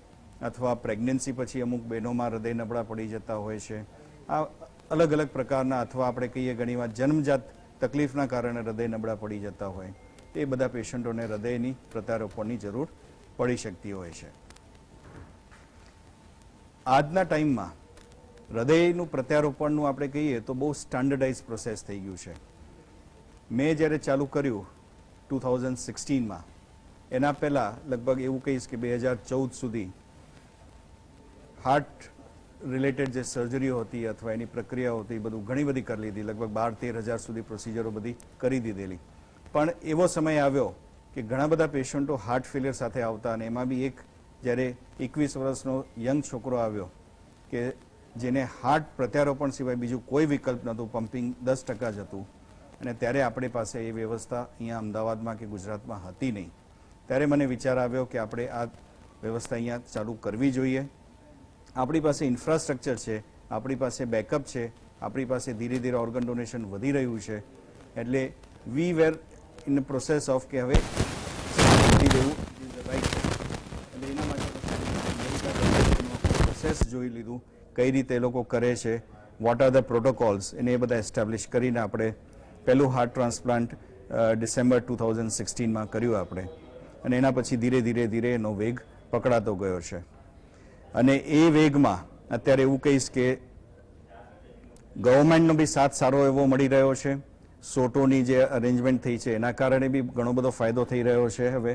[SPEAKER 4] અથવા પ્રેગ્નન્સી પછી અમુક બહેનોમાં હૃદય નબળા પડી જતા હોય છે. આ અલગ અલગ પ્રકારના અથવા આપણે કહીએ ઘણીવાર જન્મજાત તકલીફના કારણે હૃદય નબળા પડી જતા હોય. એ બધા પેશન્ટોને હૃદયની પ્રત્યારોપણની જરૂર પડી શકતી હોય છે. આજના ટાઈમમાં હૃદયનું પ્રત્યારોપણનું આપણે કહીએ તો બહુ સ્ટાન્ડર્ડાઇઝ પ્રોસેસ થઈ ગયું છે. મેં જ્યારે ચાલુ કર્યું 2016માં, એના પહેલાં લગભગ એવું કહીશ કે 2014 સુધી હાર્ટ રિલેટેડ જે સર્જરીઓ હતી અથવા એની પ્રક્રિયાઓ હતી બધું ઘણી બધી કરી લીધી. લગભગ 12-13 હજાર સુધી પ્રોસિજરો બધી કરી દીધેલી. પણ એવો સમય આવ્યો કે ઘણા બધા પેશન્ટો હાર્ટ ફેલિયર સાથે આવતા અને એમાં બી એક જ્યારે 21 વર્ષનો યંગ છોકરો આવ્યો કે જેને હાર્ટ પ્રત્યારોપણ સિવાય બીજું કોઈ વિકલ્પ નહોતું, પમ્પિંગ 10% જ હતું. અને ત્યારે આપણી પાસે એ વ્યવસ્થા અહીંયા અમદાવાદમાં કે ગુજરાતમાં હતી નહીં. ત્યારે મને વિચાર આવ્યો કે આપણે આ વ્યવસ્થા અહીંયા ચાલુ કરવી જોઈએ. આપણી પાસે ઇન્ફ્રાસ્ટ્રક્ચર છે, આપણી પાસે બેકઅપ છે, આપણી પાસે ધીરે ધીરે ઓર્ગન ડોનેશન વધી રહ્યું છે. એટલે વી were in the process of કે હવે વધી રહેવું ઇઝ ધ રાઇટ. એટલે એના માટે પ્રોસેસ જોઈ લીધું, કઈ રીતે એ લોકો કરે છે, વોટ આર ધ પ્રોટોકોલ્સ, એને એ બધા એસ્ટાબ્લિશ કરીને આપણે પહેલું હાર્ટ ટ્રાન્સપ્લાન્ટ ડિસેમ્બર 2016માં કર્યું આપણે. અને એના પછી ધીરે ધીરે ધીરે એનો વેગ પકડાતો ગયો છે. અને એ વેગમાં અત્યારે એવું કહીશ કે ગવર્મેન્ટનો બી સાથ સારો એવો મળી રહ્યો છે. સોટોની જે અરેન્જમેન્ટ થઈ છે એના કારણે બી ઘણો બધો ફાયદો થઈ રહ્યો છે. હવે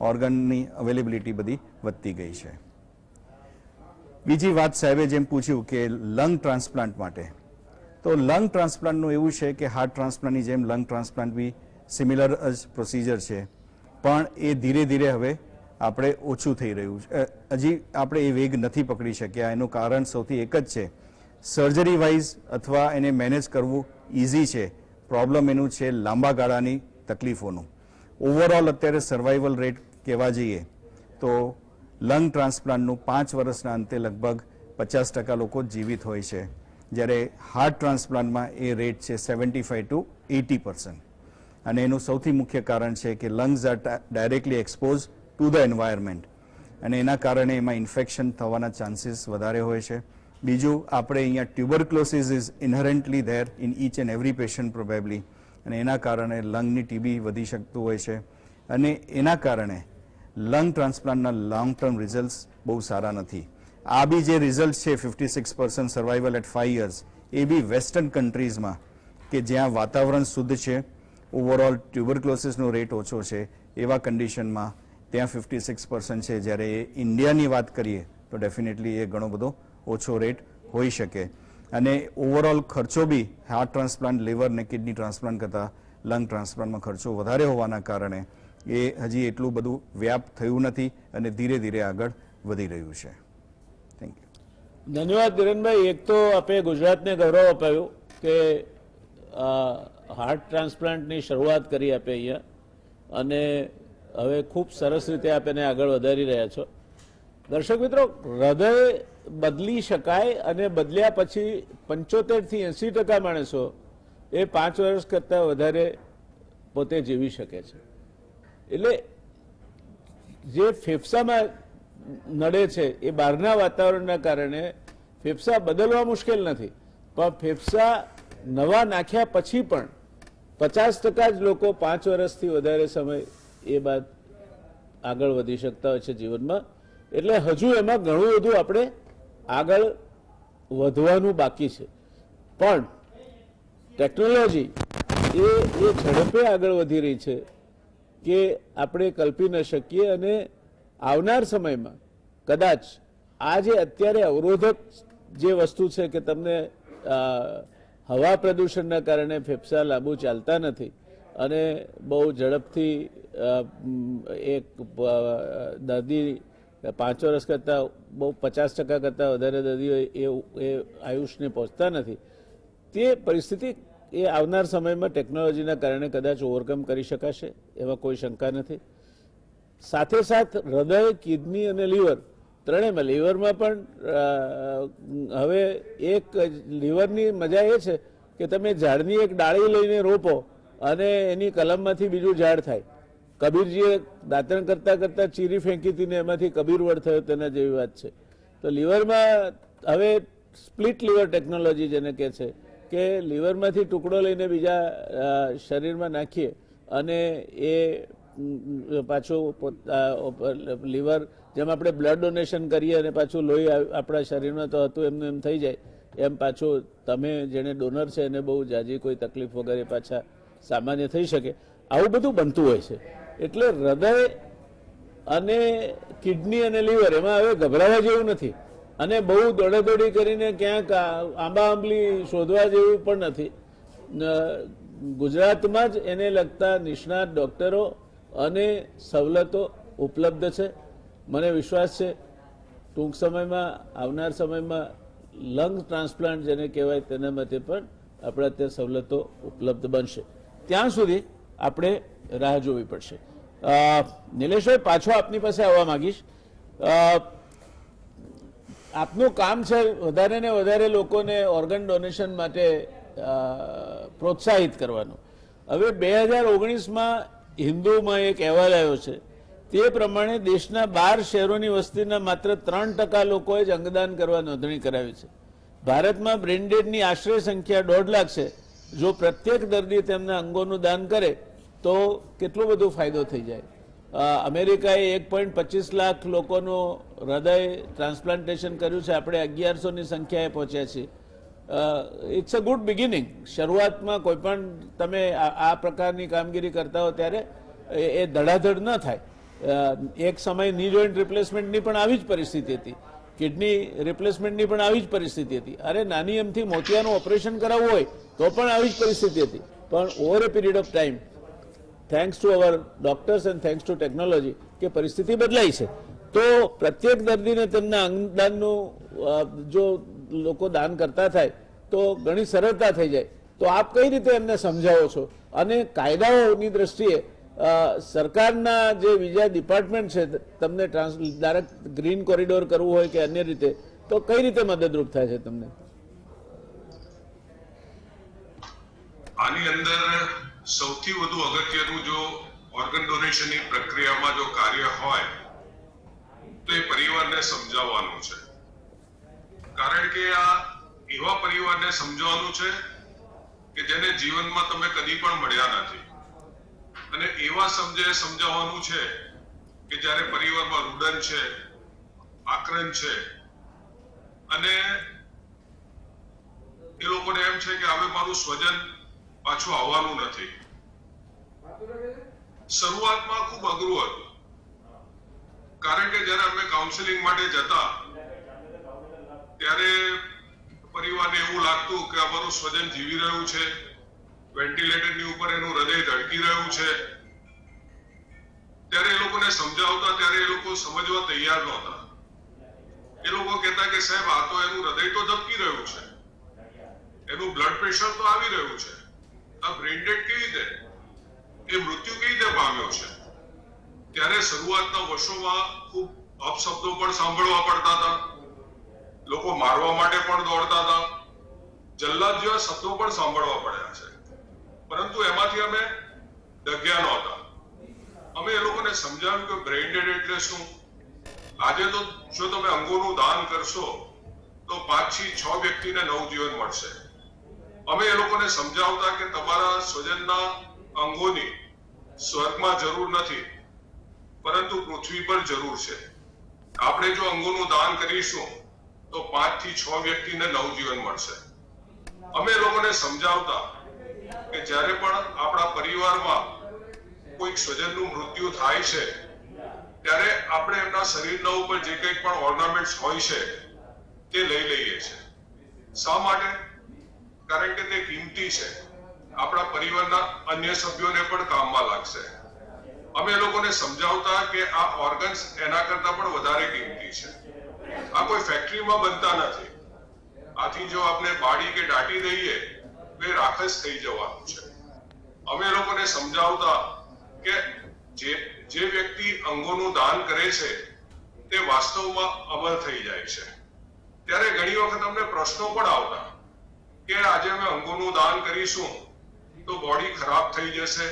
[SPEAKER 4] ઓર્ગનની અવેલેબિલિટી બધી વધતી ગઈ છે. બીજી વાત સાહેબે જેમ પૂછ્યું કે લંગ ટ્રાન્સપ્લાન્ટ માટે, તો લંગ ટ્રાન્સપ્લાન્ટનું એવું છે કે હાર્ટ ટ્રાન્સપ્લાન્ટની જેમ લંગ ટ્રાન્સપ્લાન્ટ બી સિમિલર જ પ્રોસિજર છે, પણ એ ધીરે ધીરે હવે આપણે ઓછું થઈ રહ્યું છે. હજી આપણે એ વેગ નથી પકડી શક્યા. એનું કારણ સૌથી એક જ છે, સર્જરી વાઇઝ અથવા એને મેનેજ કરવું ઇઝી છે. પ્રોબ્લેમ એનું છે લાંબા ગાળાની તકલીફોનું. ઓવરઓલ અત્યારે સર્વાઈવલ રેટ કહેવા જઈએ તો લંગ ટ્રાન્સપ્લાન્ટનું 5 વર્ષના અંતે લગભગ 50% લોકો જીવિત હોય છે, જ્યારે હાર્ટ ટ્રાન્સપ્લાન્ટમાં એ રેટ છે 75 to 80%. અને એનું સૌથી મુખ્ય કારણ છે કે lungs are directly expose to the environment, અને એના કારણે એમાં ઇન્ફેક્શન થવાના ચાન્સીસ વધારે હોય છે. બીજું, આપણે અહીંયા tuberculosis is inherently there in each and every patient probably, અને એના કારણે લંગની ટીબી વધી શકતું હોય છે. અને એના કારણે લંગ ટ્રાન્સપ્લાન્ટના લોંગ ટર્મ રિઝલ્ટ બહુ સારા નથી. આ બી જે રિઝલ્ટ છે 56% સર્વાઈવલ એટ 5 years, એ બી વેસ્ટર્ન કન્ટ્રીઝમાં કે જ્યાં વાતાવરણ શુદ્ધ છે, ઓવરઓલ ટ્યુબરક્લોસિસનો રેટ ઓછો છે, એવા કન્ડિશનમાં ત્યાં 56% છે. જ્યારે ઇન્ડિયાની વાત કરીએ તો ડેફિનેટલી એ ઘણો બધો ઓછો રેટ હોઈ શકે. અને ઓવરઓલ ખર્ચો બી હાર્ટ ટ્રાન્સપ્લાન્ટ, લીવર ને કિડની ટ્રાન્સપ્લાન્ટ કરતાં લંગ ટ્રાન્સપ્લાન્ટમાં ખર્ચો વધારે હોવાના કારણે એ હજી એટલું બધું વ્યાપ થયું નથી અને ધીરે ધીરે આગળ વધી રહ્યું છે. Thank you.
[SPEAKER 1] ધન્યવાદ ધીરેનભાઈ. એક તો આપે ગુજરાતને ગૌરવ અપાયું કે હાર્ટ ટ્રાન્સપ્લાન્ટની શરૂઆત કરી આપે અહીંયા, અને હવે ખૂબ સરસ રીતે આપ એને આગળ વધારી રહ્યા છો. દર્શક મિત્રો, હૃદય બદલી શકાય, અને બદલ્યા પછી 75 થી 80% માણસો એ 5 વર્ષ કરતાં વધારે પોતે જીવી શકે છે. એટલે જે ફેફસામાં નડે છે એ બહારના વાતાવરણના કારણે ફેફસા બદલવા મુશ્કેલ નથી, પણ ફેફસા નવા નાખ્યા પછી પણ 50% જ લોકો 5 વર્ષથી વધારે સમય એ બાદ આગળ વધી શકતા હોય છે જીવનમાં. એટલે હજુ એમાં ઘણું બધું આપણે આગળ વધવાનું બાકી છે, પણ ટેકનોલોજી એ ઝડપે આગળ વધી રહી છે કે આપણે કલ્પી ન શકીએ. અને આવનાર સમયમાં કદાચ આ જે અત્યારે અવરોધક જે વસ્તુ છે કે તમને હવા પ્રદૂષણના કારણે ફેફસા લાંબુ ચાલતા નથી, અને બહુ ઝડપથી એક દર્દી 5 વર્ષ કરતાં બહુ 50% કરતાં વધારે દર્દીઓ એ આયુષને પહોંચતા નથી, તે પરિસ્થિતિ એ આવનાર સમયમાં ટેકનોલોજીના કારણે કદાચ ઓવરકમ કરી શકાશે, એમાં કોઈ શંકા નથી. સાથે સાથ હૃદય, કિડની અને લીવર ત્રણેયમાં, લીવરમાં પણ હવે એક લીવરની મજા એ છે કે તમે ઝાડની એક ડાળી લઈને રોપો અને એની કલમમાંથી બીજું ઝાડ થાય. કબીરજીએ દાંતણ કરતા કરતા ચીરી ફેંકી હતી ને એમાંથી કબીર વડ થયો, તેના જેવી વાત છે. તો લીવરમાં હવે સ્પ્લિટ લીવર ટેકનોલોજી જેને કહે છે કે લીવરમાંથી ટુકડો લઈને બીજા શરીરમાં નાખીએ અને એ પાછું લીવર, જેમ આપણે બ્લડ ડોનેશન કરીએ અને પાછું લોહી આપણા શરીરમાં તો હતું એમનું એમ થઈ જાય, એમ પાછું તમે જેને ડોનર છે એને બહુ જાજી કોઈ તકલીફ વગર એ પાછા સામાન્ય થઈ શકે. આવું બધું બનતું હોય છે. એટલે હૃદય અને કિડની અને લીવર એમાં હવે ગભરાવા જેવું નથી, અને બહુ દોડાદોડી કરીને ક્યાંક આંબા આંબલી શોધવા જેવું પણ નથી. ગુજરાતમાં જ એને લગતા નિષ્ણાત ડોક્ટરો અને સવલતો ઉપલબ્ધ છે. મને વિશ્વાસ છે ટૂંક સમયમાં, આવનાર સમયમાં લંગ ટ્રાન્સપ્લાન્ટ જેને કહેવાય તેના માટે પણ આપણે અત્યારે સવલતો ઉપલબ્ધ બનશે. ત્યાં સુધી આપણે રાહ જોવી પડશે. નિલેશભાઈ, પાછો આપની પાસે આવવા માંગીશ. આપનું કામ છે વધારે ને વધારે લોકોને ઓર્ગન ડોનેશન માટે પ્રોત્સાહિત કરવાનું. હવે 2019માં હિન્દુમાં એક અહેવાલ આવ્યો છે, તે પ્રમાણે દેશના 12 શહેરોની વસ્તીના માત્ર 3% લોકોએ જ અંગદાન કરવા નોંધણી કરાવી છે. ભારતમાં બ્રેન ડેડની આશરે સંખ્યા 1.5 લાખ છે. જો પ્રત્યેક દર્દી તેમના અંગોનું દાન કરે તો કેટલો બધો ફાયદો થઈ જાય. અમેરિકાએ 1.25 લાખ લોકોનું હૃદય ટ્રાન્સપ્લાન્ટેશન કર્યું છે, આપણે 1100ની સંખ્યાએ પહોંચ્યા છીએ. It's a good beginning. શરૂઆતમાં કોઈ પણ તમે આ પ્રકારની કામગીરી કરતા હો ત્યારે એ ધડાધડ ન થાય. એક સમય ની જોઈન્ટ રિપ્લેસમેન્ટની પણ આવી જ પરિસ્થિતિ હતી, કિડની રિપ્લેસમેન્ટની પણ આવી જ પરિસ્થિતિ હતી. અરે નાની એમથી મોતિયાનું ઓપરેશન કરાવવું હોય તો પણ આવી જ પરિસ્થિતિ હતી. પણ over A period of time, thanks to our doctors and thanks to technology, કે પરિસ્થિતિ બદલાઈ છે. તો પ્રત્યેક દર્દીને તેમના અંગદાનનું જો લોકો દાન કરતા થાય તો ઘણી સરળતા થઈ જાય. તો આપ કઈ રીતે એમને સમજાવો છો? અને કાયદાઓની દ્રષ્ટિએ સરકારના જે બીજા ડિપાર્ટમેન્ટ છે, તમને ડાયરેક્ટ ગ્રીન કોરિડોર કરવું હોય કે અન્ય રીતે, તો કઈ રીતે મદદરૂપ થાય છે તમને?
[SPEAKER 2] આની અંદર સૌથી વધુ અગત્યનું જો ઓર્ગન ડોનેશનની પ્રક્રિયામાં જો કાર્ય હોય તો એ પરિવારને સમજાવવાનું છે. કારણ કે આ એવા પરિવારને સમજાવવાનું છે કે જેને જીવનમાં તમે કદી પણ મળ્યા નથી, અને એવા સમજાવવાનું છે કે જ્યારે પરિવારમાં રૂડન છે, આક્રંદ છે, અને એ લોકોને એમ છે કે હવે મારું સ્વજન પાછું આવવાનું નથી. શરૂઆતમાં ખૂબ અઘરું હતું, કારણ કે જ્યારે અમે કાઉન્સેલિંગ માટે જતા ત્યારે પરિવારને એવું લાગતું કે અમારું સ્વજન જીવી રહ્યું છે, વેન્ટિલેટરની ઉપર એનું હૃદય ધડકી રહ્યું છે. ત્યારે એ લોકોને સમજાવતા ત્યારે એ લોકો સમજવા તૈયાર નહોતા. એ લોકો કહેતા કે સાહેબ, આ તો એનું હૃદય તો ધબકી રહ્યું છે, એનું બ્લડ પ્રેશર તો આવી રહ્યું છે, આ બ્રેઇન ડેડ કેવી રીતે, એ મૃત્યુ કેવી રીતે પામ્યો છે? ત્યારે શરૂઆતના વર્ષોમાં ખૂબ અપશબ્દો પણ સાંભળવા પડતા હતા, લોકો મારવા માટે પણ દોડતા હતા, જલ્લાદ જેવા શબ્દો પણ સાંભળવા પડ્યા છે. પરંતુ એમાંથી અમે ડગ્યા નહોતા. અમે એ લોકોને સમજાવ્યું કે બ્રેઇન ડેડ એટલે શું. આજે તો જો તમે અંગોનું દાન કરશો તો 5 થી 6 વ્યક્તિને નવજીવન મળશે. અમે એ લોકોને સમજાવતા કે તમારા સ્વજનના અંગોની સ્વર્ગમાં જરૂર નથી, પરંતુ પૃથ્વી પર જરૂર છે. આપણે જો અંગોનું દાન કરીશું તો 5 થી 6 વ્યક્તિને નવજીવન મળશે. અમે એ લોકોને સમજાવતા કે જ્યારે પણ આપણા પરિવારમાં કોઈક સ્વજનનું મૃત્યુ થાય છે ત્યારે આપણે એમના શરીરના ઉપર જે કંઈ પણ ઓર્નામેન્ટ્સ હોય છે તે લઈ લઈએ છીએ. શા માટે? કારણ કે તે કિંમતી છે, આપણા પરિવારના અન્ય સભ્યોને પણ કામમાં લાગશે. અમે એ લોકોને સમજાવતા કે આ ઓર્ગન્સ એના કરતા પણ વધારે કિંમતી છે. આ કોઈ ફેક્ટરીમાં બનતા નથી. આથી જો આપણે બાળી કે દાટી દઈએ તો એ રાખસ થઈ જવાનું છે. અમે એ લોકોને સમજાવતા કે જે વ્યક્તિ અંગોનું દાન કરે છે તે વાસ્તવમાં અમર થઈ જાય છે. ત્યારે ઘણી વખત અમને પ્રશ્નો પણ આવતા કે આજે અમે અંગોનું દાન કરીશું તો બોડી ખરાબ થઈ જશે,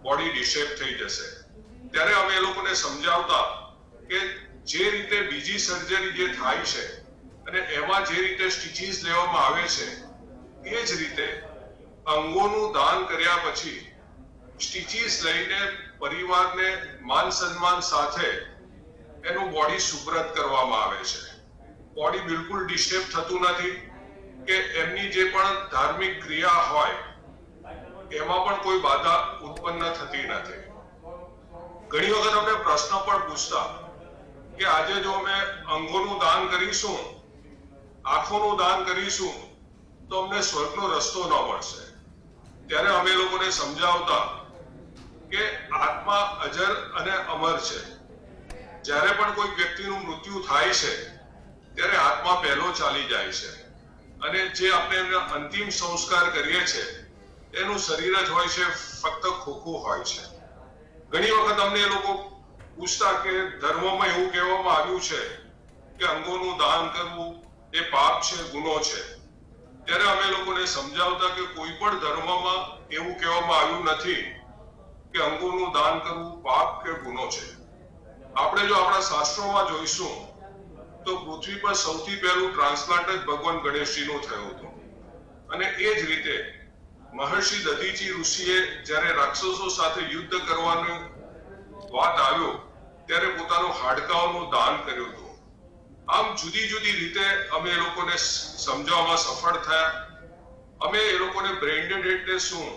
[SPEAKER 2] બોડી ડિશેપ થઈ જશે. ત્યારે અમે એ લોકોને સમજાવતા કે જે રીતે બીજી સર્જરી જે થાય છે અને એમાં જે રીતે સ્ટિચીસ લેવામાં આવે છે એ જ રીતે અંગોનું દાન કર્યા પછી સ્ટિચીસ લઈને પરિવારને માન સન્માન સાથે એનું બોડી સુપ્રત કરવામાં આવે છે. બોડી બિલકુલ ડિસ્ટર્બ થતું નથી કે એમની જે પણ ધાર્મિક ક્રિયા હોય એમાં પણ કોઈ બાધા ઉત્પન્ન થતી નથી. ઘણી વખત અમને પ્રશ્ન પણ પૂછતા કે આજે જો અમે અંગોનું દાન કરીશું, આંખોનું દાન કરીશું તો અમને સ્વર્ગનો રસ્તો ન મળશે. ત્યારે અમે લોકોને સમજાવતા કે આત્મા અજર અને અમર છે. જ્યારે પણ કોઈ વ્યક્તિનું મૃત્યુ થાય છે ત્યારે આત્મા પહેલો ચાલી જાય છે, અને જે આપણે એમના અંતિમ સંસ્કાર કરીએ છીએ એનું શરીર જ હોય છે, ફક્ત ખોખું હોય છે. ઘણી વખત અમને એ લોકો પૂછતા કે ધર્મમાં એવું કહેવામાં આવ્યું છે કે અંગોનું દાન કરવું એ પાપ છે, ગુનો છે. ત્યારે અમે લોકોને સમજાવતા કે કોઈ પણ ધર્મમાં એવું કહેવામાં આવ્યું નથી કે અંગોનું દાન કરવું પાપ કે ગુનો છે. આપણે જો આપણા શાસ્ત્રોમાં જોઈશું તો પૃથ્વી પર સૌથી પહેલું ટ્રાન્સપ્લાન્ટ જ ભગવાન ગણેશજીનું થયું હતું. અને એ જ રીતે મહર્ષિ દધીચી ઋષિએ જ્યારે રાક્ષસો સાથે યુદ્ધ કરવાનું વાત આવ્યો ત્યારે પોતાનું હાડકાઓનું દાન કર્યું હતું. આમ જુદી જુદી રીતે અમે એ લોકોને સમજાવવામાં સફળ થયા. અમે એ લોકોને બ્રેઇન ડેડ એટલે શું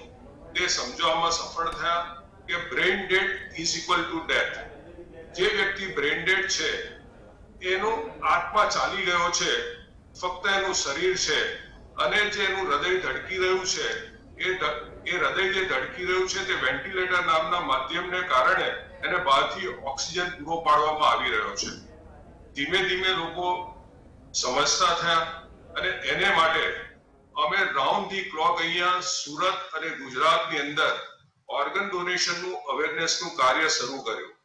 [SPEAKER 2] તે સમજાવવામાં સફળ થયા કે brain dead is equal to death. જે વ્યક્તિ બ્રેઇન ડેડ છે એનો આત્મા ચાલી ગયો છે, ફક્ત એનું શરીર છે, અને જે એનું હૃદય ધડકી રહ્યું છે એ હૃદય જે ધડકી રહ્યું છે તે વેન્ટિલેટર નામના માધ્યમને કારણે એને બહારથી ઓક્સિજન પૂરો પાડવામાં આવી રહ્યો છે. ધીમે ધીમે લોકો સમજતા થયા અને એને માટે અમે રાઉન્ડ ધી ક્લોક અહીંયા સુરત અને ગુજરાતની અંદર ઓર્ગન ડોનેશનનું અવેરનેસનું કાર્ય શરૂ કર્યું.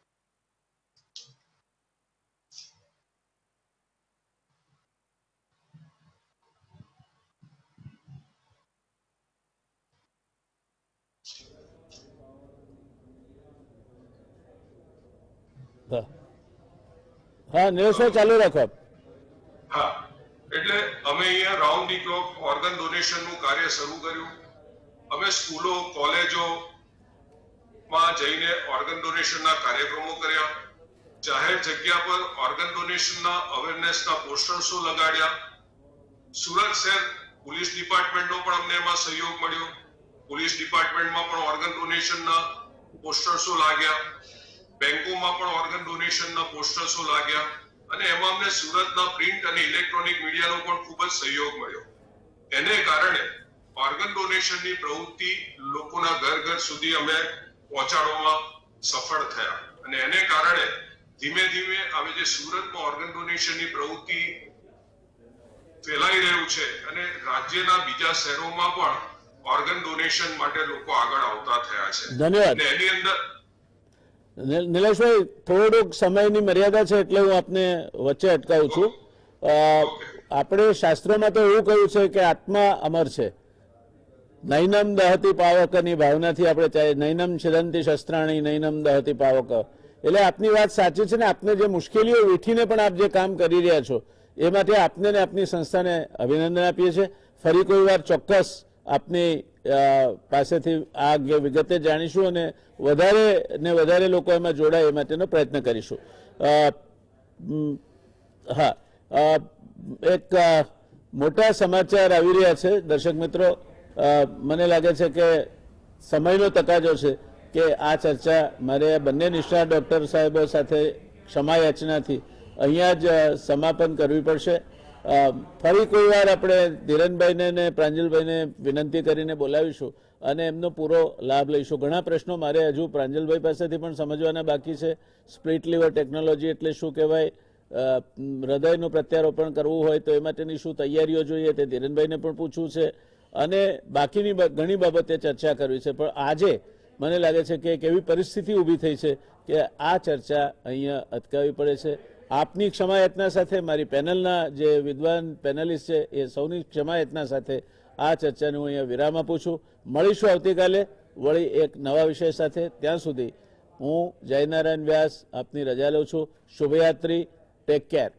[SPEAKER 1] હા નિલેશભાઈ ચાલુ રાખો.
[SPEAKER 2] હા, એટલે અમે અહીંયા રાઉન્ડ ધી ક્લોક ઓર્ગન ડોનેશનનું કાર્ય શરૂ કર્યું. અમે સ્કૂલો કોલેજો માં જઈને ઓર્ગન ડોનેશનના કાર્યક્રમો કર્યા. જાહેર જગ્યા પર ઓર્ગન ડોનેશનના અવેરનેસના પોસ્ટર્સો લગાડ્યા. સુરત શહેર પોલીસ ડિપાર્ટમેન્ટનો પણ અમને એમાં સહયોગ મળ્યો. પોલીસ ડિપાર્ટમેન્ટમાં પણ ઓર્ગન ડોનેશનના પોસ્ટર્સો લાગ્યા. બેંકોમાં પણ ઓર્ગન ડોનેશનના પોસ્ટર્સો લાગ્યા અને એમાં અમને સુરતના પ્રિન્ટ અને ઇલેક્ટ્રોનિક મીડિયાનો પણ ખૂબ જ સહયોગ મળ્યો. એને કારણે ઓર્ગન ડોનેશનની પ્રવૃત્તિ લોકોના ઘર ઘર સુધી અમે પહોંચાડવામાં સફળ થયા અને એને કારણે ધીમે ધીમે હવે જે સુરતમાં ઓર્ગન ડોનેશનની પ્રવૃત્તિ ફેલાઈ રહ્યું છે અને રાજ્યના બીજા શહેરોમાં પણ ઓર્ગન ડોનેશન માટે લોકો આગળ આવતા થયા છે.
[SPEAKER 1] ધન્યવાદ.
[SPEAKER 2] એની અંદર
[SPEAKER 1] નિલેશભાઈ થોડુંક સમયની મર્યાદા છે એટલે હું આપને વચ્ચે અટકાવું છું. આપણે શાસ્ત્રોમાં તો એવું કહ્યું છે કે આત્મા અમર છે. નૈનમ દહતી પાવકની ભાવનાથી આપણે નૈનમ છિદંતી શસ્ત્રાણી નૈનમ દહતી પાવક, એટલે આપની વાત સાચી છે ને આપને જે મુશ્કેલીઓ વેઠીને પણ આપ જે કામ કરી રહ્યા છો એ માટે આપને ને આપની સંસ્થાને અભિનંદન આપીએ છીએ. ફરી કોઈ વાર ચોક્કસ આપની પાસેથી આ અંગે વિગતે જાણીશું અને વધારે ને વધારે લોકો એમાં જોડાય એ માટેનો પ્રયત્ન કરીશું. હા, એક મોટા સમાચાર આવી રહ્યા છે દર્શક મિત્રો. મને લાગે છે કે સમયનો તકાજો છે કે આ ચર્ચા મારે બંને નિષ્ણાત ડૉક્ટર સાહેબો સાથે ક્ષમા યાચનાથી અહીંયા જ સમાપન કરવી પડશે. ફરી કોઈ વાર આપણે ધીરનભાઈને ને પ્રાંજલભાઈને વિનંતી કરીને બોલાવીશું અને એમનો પૂરો લાભ લઈશું. ઘણા પ્રશ્નો મારે હજુ પ્રાંજલભાઈ પાસેથી પણ સમજવાના બાકી છે. સ્પ્લિટ લીવર ટેકનોલોજી એટલે શું કહેવાય, હૃદયનું પ્રત્યારોપણ કરવું હોય તો એ માટેની શું તૈયારીઓ જોઈએ તે ધીરનભાઈને પણ પૂછવું છે અને બાકીની ઘણી બાબતે ચર્ચા કરવી છે. પણ આજે મને લાગે છે કે એક એવી પરિસ્થિતિ ઊભી થઈ છે કે આ ચર્ચા અહીંયા અટકાવવી પડે છે. આપની ક્ષમાયાચના સાથે મારી પેનલના જે વિદ્વાન પેનલિસ્ટ છે એ સૌની ક્ષમાયાચના સાથે આ ચર્ચાને હું અહીંયા વિરામ આપું છું. મળીશું આવતીકાલે વળી એક નવા વિષય સાથે. ત્યાં સુધી હું જયનારાયણ વ્યાસ આપની રજા લઉં છું. શુભયાત્રી. Take care.